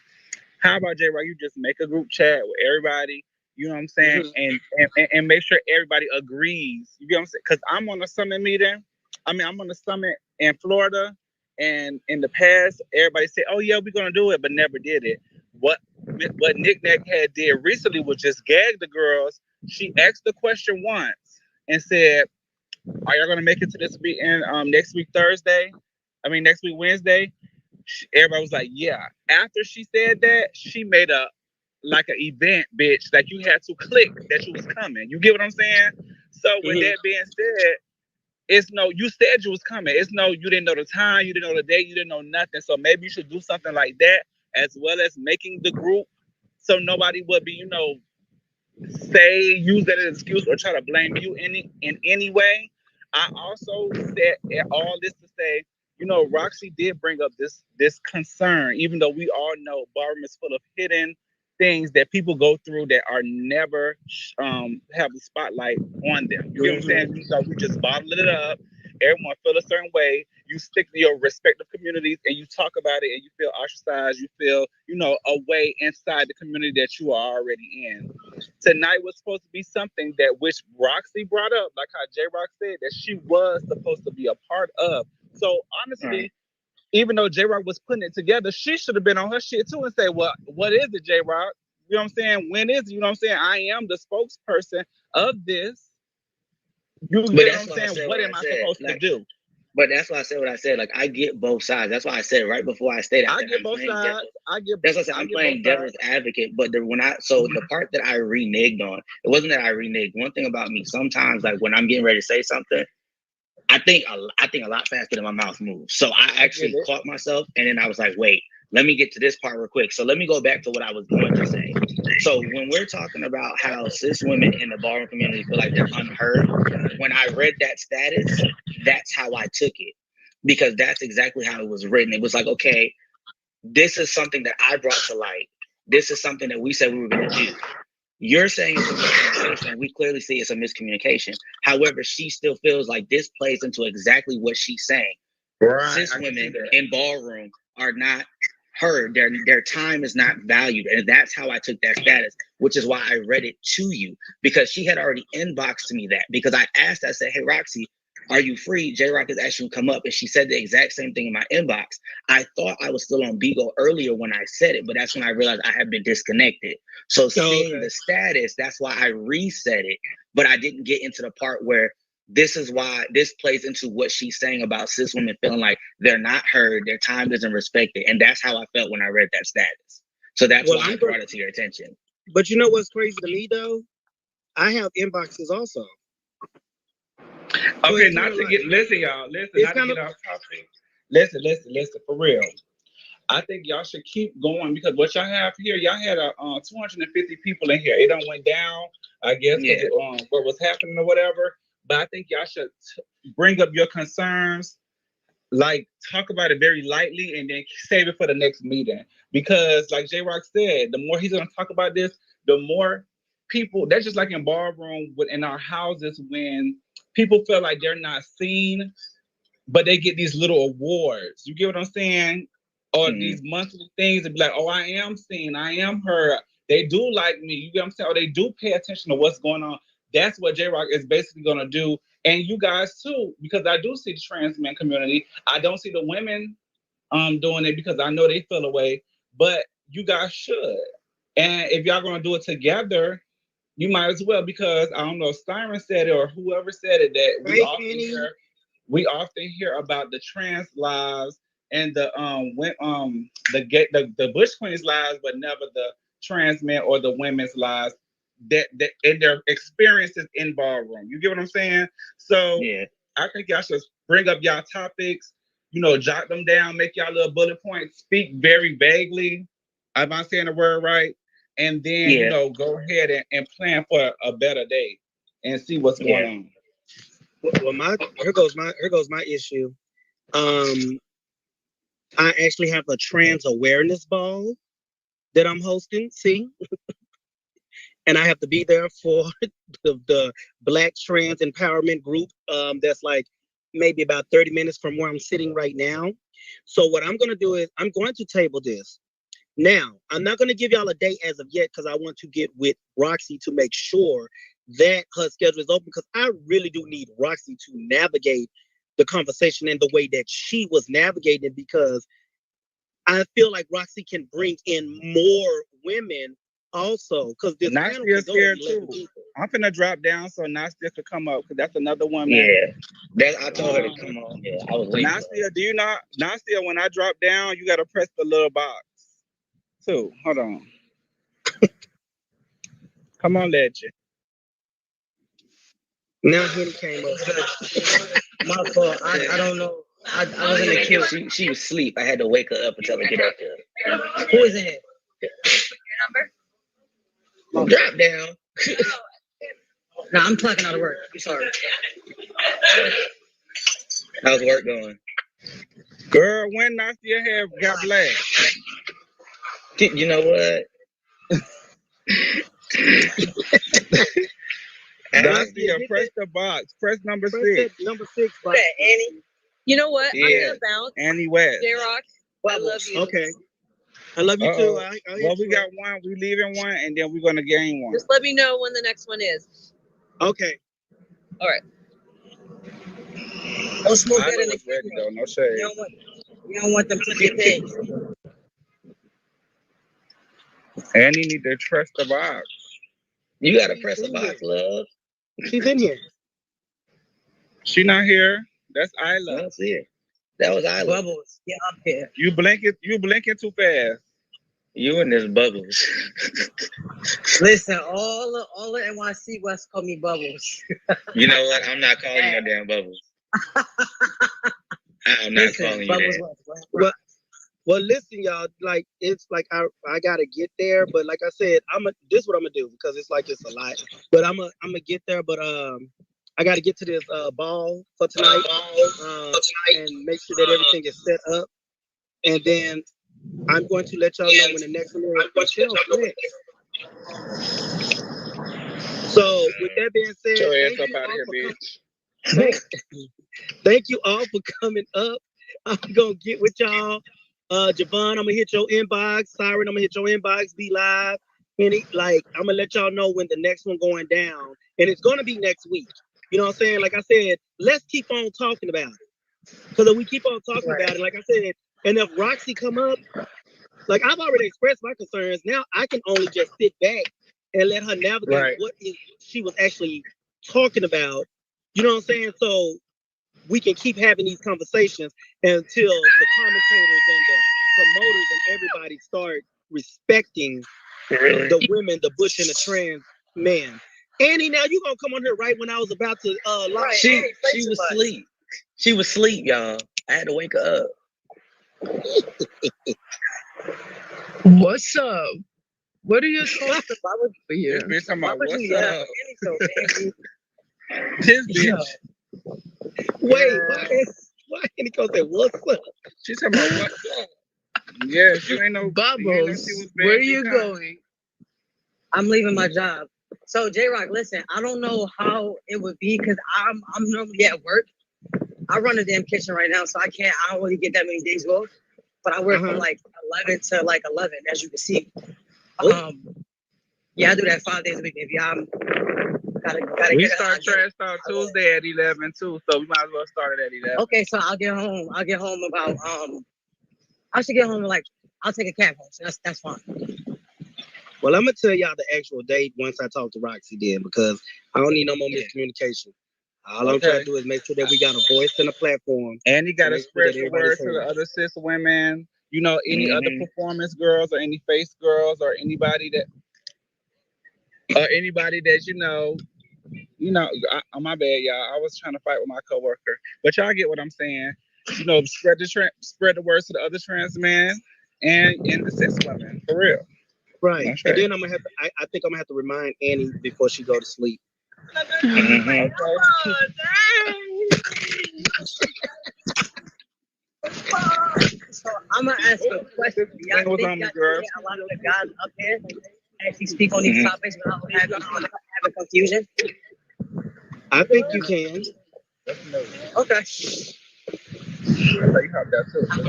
Speaker 7: How about jrock? You just make a group chat with everybody, you know what I'm saying, and make sure everybody agrees. You get what I'm saying? Because I'm on a summit meeting. I'm on a summit in Florida, and in the past, everybody said, "Oh yeah, we're gonna do it," but never did it. What Nick Nack had did recently was just gag the girls. She asked the question once and said, "Are y'all gonna make it to this meeting next week next week Wednesday?" Everybody was like, "Yeah." After she said that, she made an event, bitch, that you had to click that you was coming. You get what I'm saying? So with that being said, it's no, you said you was coming. It's no, you didn't know the time, you didn't know the date, you didn't know nothing. So maybe you should do something like that, as well as making the group so nobody would be, use that as an excuse or try to blame you in any way. I also said all this to say, Roxy did bring up this concern, even though we all know Ballroom is full of hidden things that people go through that are never have the spotlight on them. You get what I'm saying? So we just bottle it up. Everyone feel a certain way. You stick to your respective communities and you talk about it and you feel ostracized. You feel, away inside the community that you are already in. Tonight was supposed to be something that which Roxy brought up, like how jrock said, that she was supposed to be a part of. So honestly, even though jrock was putting it together, she should have been on her shit too and say, well, what is it, jrock? You know what I'm saying? When is it? You know what I'm saying? I am the spokesperson of this. You get what I'm saying? What am I supposed to do?
Speaker 4: But that's why I said what I said. Like, I get both sides. That's why I said right before I stated.
Speaker 1: I get both sides.
Speaker 4: That's what I said. I'm playing devil's advocate. But the part that I reneged on, it wasn't that I reneged. One thing about me, sometimes, like when I'm getting ready to say something, I think a lot faster than my mouth moves. So I actually caught myself, and then I was like, wait, let me get to this part real quick. So let me go back to what I was going to say. So when we're talking about how cis women in the ballroom community feel like they're unheard, when I read that status, that's how I took it. Because that's exactly how it was written. It was like, okay, this is something that I brought to light. This is something that we said we were going to do. You're saying it's a miscommunication. We clearly see it's a miscommunication. However, she still feels like this plays into exactly what she's saying. Right. Cis women in ballroom are not heard. Their time is not valued. And that's how I took that status, which is why I read it to you, because she had already inboxed me that. Because I asked, I said, hey, Roxy, are you free? J-Rock is actually come up, and she said the exact same thing in my inbox. I thought I was still on Beagle earlier when I said it, but that's when I realized I had been disconnected. So seeing the status, that's why I reset it, but I didn't get into the part where this is why this plays into what she's saying about cis women feeling like they're not heard, their time isn't respected, and that's how I felt when I read that status. So that's why I brought it to your attention.
Speaker 1: But you know what's crazy to me though? I have inboxes also.
Speaker 7: Okay, not to get listen, y'all. Listen, not to get off topic. Listen, for real. I think y'all should keep going because what y'all have here, y'all had 250 people in here. It done went down, I guess, what was happening or whatever. But I think y'all should bring up your concerns, like talk about it very lightly, and then save it for the next meeting. Because, like J-Rock said, the more he's gonna talk about this, the more people. That's just like in ballroom in our houses when people feel like they're not seen, but they get these little awards. You get what I'm saying? Or these monthly things and be like, oh, I am seen, I am heard. They do like me. You get what I'm saying? Or they do pay attention to what's going on. That's what J-Rock is basically going to do. And you guys too, because I do see the trans men community. I don't see the women doing it because I know they feel away, but you guys should. And if y'all going to do it together, you might as well, because I don't know if Siren said it or whoever said it, that we often hear about the trans lives and the Bush Queens lives, but never the trans men or the women's lives that in their experiences in ballroom. You get what I'm saying? So I think y'all should bring up y'all topics, jot them down, make y'all little bullet points, speak very vaguely. Am I saying the word right? And then go ahead and plan for a better day and see what's going on.
Speaker 1: Well, here goes my issue. I actually have a trans awareness ball that I'm hosting. See, and I have to be there for the Black Trans Empowerment Group. That's like maybe about 30 minutes from where I'm sitting right now. So what I'm gonna do is I'm going to table this. Now, I'm not going to give y'all a date as of yet because I want to get with Roxy to make sure that her schedule is open, because I really do need Roxy to navigate the conversation in the way that she was navigating, because I feel like Roxy can bring in more women also, because this panel is
Speaker 7: scared too. I'm finna drop down so Nastia could come up, because that's another woman.
Speaker 4: Yeah, I told her to come on. Yeah, I was waiting.
Speaker 7: Nastia, when I drop down, you gotta press the little box. Too. Hold on. Come on, legend.
Speaker 1: Now Henny came up.
Speaker 6: My fault. I don't know. I was in the queue.
Speaker 4: She was asleep. I had to wake her up and tell her to get up there.
Speaker 6: Who is in it?
Speaker 4: Your number? Drop down.
Speaker 6: No, I'm clocking out of work. I'm sorry.
Speaker 4: How's work going?
Speaker 7: Girl, when Nastia hair got black.
Speaker 4: You know what?
Speaker 7: Nastia, press the box. Press number 6.
Speaker 1: Number 6 box.
Speaker 2: Annie. You know what?
Speaker 4: Yeah.
Speaker 2: I'm gonna bounce.
Speaker 7: Annie West.
Speaker 2: J-Rock, I love you.
Speaker 1: Okay. I love you too.
Speaker 7: Well, we got one. We leaving one, and then we're gonna gain one.
Speaker 2: Just let me know when the next one is.
Speaker 1: Okay.
Speaker 2: All right.
Speaker 6: Don't smoke
Speaker 7: I
Speaker 6: that in the
Speaker 7: ready though. No shade.
Speaker 6: You don't want them to get paid.
Speaker 7: Annie need to trust the box.
Speaker 4: You gotta press the box, love.
Speaker 1: She's in here.
Speaker 7: She not here. That's
Speaker 4: I
Speaker 7: Isla.
Speaker 4: don't see it. That was Isla.
Speaker 2: Bubbles, get up here.
Speaker 7: You blinking too fast.
Speaker 4: You and this Bubbles.
Speaker 2: Listen, all the NYC West call me Bubbles.
Speaker 4: You know what? I'm not calling you no damn Bubbles. I'm not calling you
Speaker 2: Bubbles
Speaker 4: that.
Speaker 1: Well, listen, y'all. Like it's like I gotta get there, but like I said, this is what I'm gonna do because it's like it's a lot. But I'm gonna get there, but I gotta get to this ball for tonight, and make sure that everything is set up, and then I'm going to let y'all know when the next one is. So with that being said,
Speaker 7: Get your ass up out of here, bitch.
Speaker 1: Thank you all for coming up. I'm gonna get with y'all. Javon, I'm gonna hit your inbox. Siren, I'm gonna hit your inbox. Be live. I'm gonna let y'all know when the next one going down, and it's gonna be next week. You know what I'm saying? Like I said, let's keep on talking about it. Because if we keep on talking about it, like I said, and if Roxy come up, like I've already expressed my concerns. Now I can only just sit back and let her navigate what she was actually talking about. You know what I'm saying? So we can keep having these conversations until the commentators and the promoters and everybody start respecting the women, the bush and the trans man. Annie, now you gonna come on here right when I was about to lie.
Speaker 4: She was asleep. She was asleep, y'all. I had to wake her up.
Speaker 8: What's up? What are you talking about over here?
Speaker 7: This bitch talking about what's up? This bitch.
Speaker 1: Wait, why Annie go say what's up?
Speaker 7: She talking about what's up? Yeah, she ain't no
Speaker 8: Bubbles. Where are you going?
Speaker 2: I'm leaving my job. So jrock, listen, I don't know how it would be because I'm normally at work. I run a damn kitchen right now, so I don't really get that many days off. But I work from like 11 to like 11, as you can see. Yeah, I do that 5 days a week. If y'all gotta
Speaker 7: we
Speaker 2: get
Speaker 7: start Trash Talk Tuesday at 11 too, so we might as well start it at 11.
Speaker 2: Okay, so I'll get home about I should get home like I'll take a cab home. So that's fine.
Speaker 1: Well, I'm gonna tell y'all the actual date once I talk to Roxy then, because I don't need no more miscommunication. All I'm trying to do is make sure that we got a voice and a platform.
Speaker 7: And you gotta spread the word to the other cis women. You know, any other performance girls or any face girls or anybody that my bad, y'all. I was trying to fight with my coworker, but y'all get what I'm saying. You know, spread the word to the other trans men and the cis women for real.
Speaker 1: Right, okay. And then I'm gonna have to. I think I'm gonna have to remind Annie before she go to sleep.
Speaker 2: Okay. So I'm gonna ask a question. Y'all think y'all get a lot of the guys up here actually speak on these topics without having confusion?
Speaker 1: I think you can.
Speaker 2: Okay.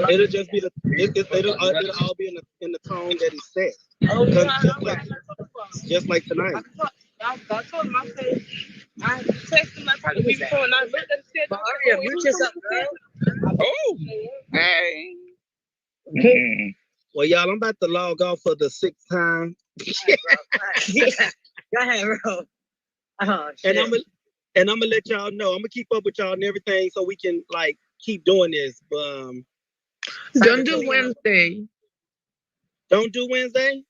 Speaker 1: It'll just be it'll all be in the tone that is set. Just like tonight.
Speaker 9: I told him, I said, I texted my probably before and I looked at the
Speaker 2: But Aria, mute yourself, girl.
Speaker 7: Oh, hey.
Speaker 1: Well, y'all, I'm about to log off for the 6th time.
Speaker 2: Go ahead, bro. Oh, shit.
Speaker 1: And I'm gonna let y'all know. I'm gonna keep up with y'all and everything so we can like keep doing this.
Speaker 8: Don't do Wednesday.
Speaker 1: Don't do Wednesday?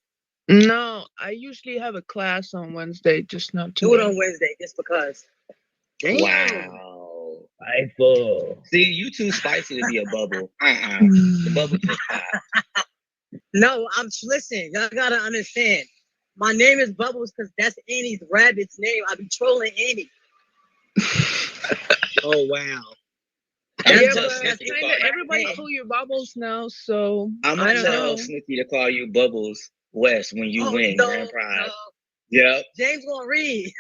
Speaker 8: No, I usually have a class on Wednesday, just not today.
Speaker 2: Do it on Wednesday, just because.
Speaker 1: Damn.
Speaker 4: Wow. Spiteful. See, you too spicy to be a bubble. The bubble just popped.
Speaker 2: No, listen, y'all gotta understand. My name is Bubbles because that's Annie's rabbit's name. I be trolling Annie.
Speaker 1: Oh, wow.
Speaker 8: Everybody call you Bubbles now, so
Speaker 4: I'm gonna tell Snippy to call you Bubbles West when you win Grand Prize. Yep.
Speaker 2: James gonna read.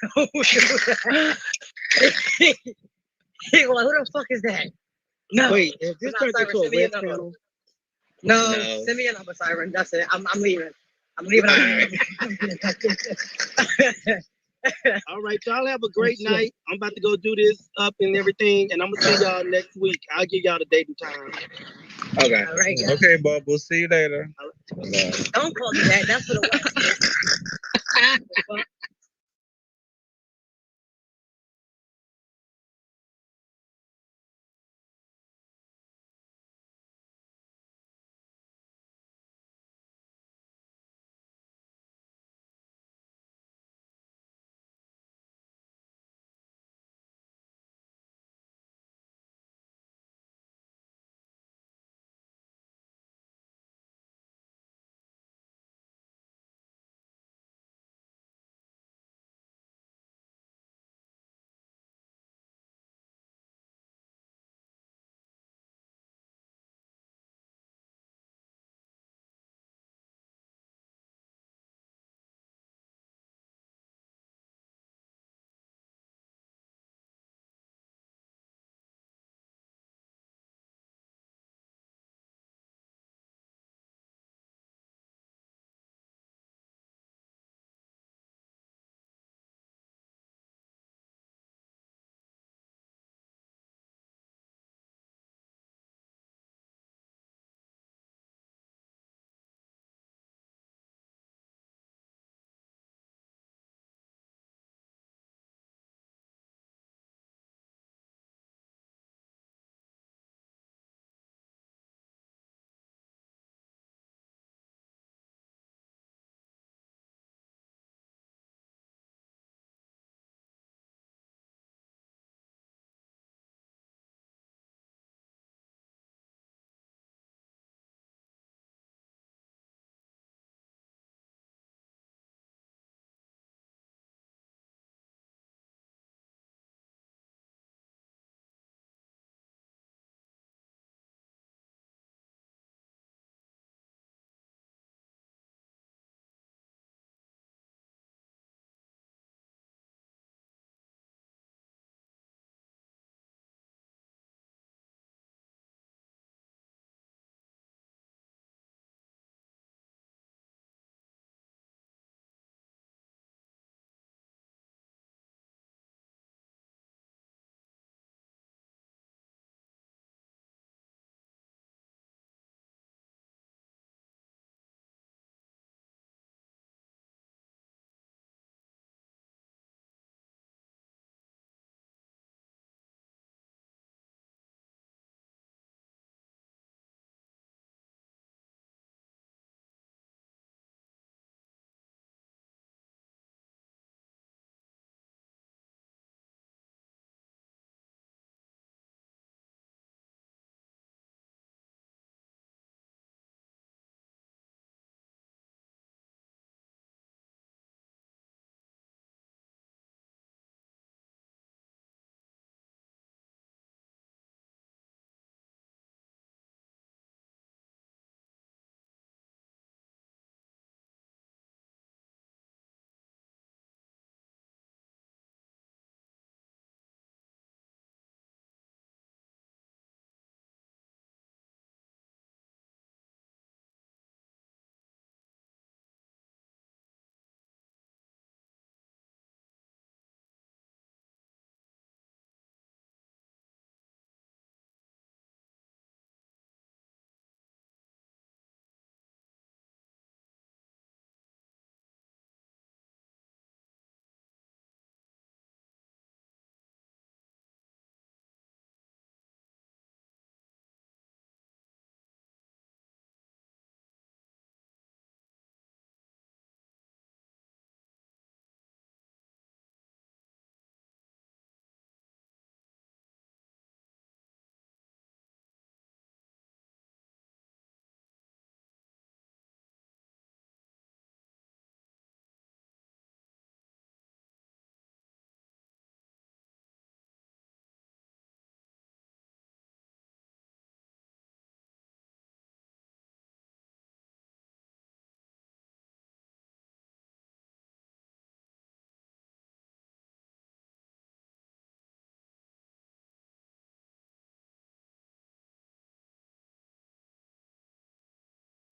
Speaker 2: He going, who the fuck is that? No.
Speaker 1: Wait, is this turned into a red channel?
Speaker 2: No, send me a number, Siren. That's it. I'm leaving. I'm leaving.
Speaker 1: All right, y'all have a great night. I'm about to go do this up and everything, and I'm gonna see y'all next week. I'll give y'all the date and time.
Speaker 4: Okay.
Speaker 2: All right,
Speaker 7: okay, Bubbles. See you later.
Speaker 2: Don't call me that. That's for the West.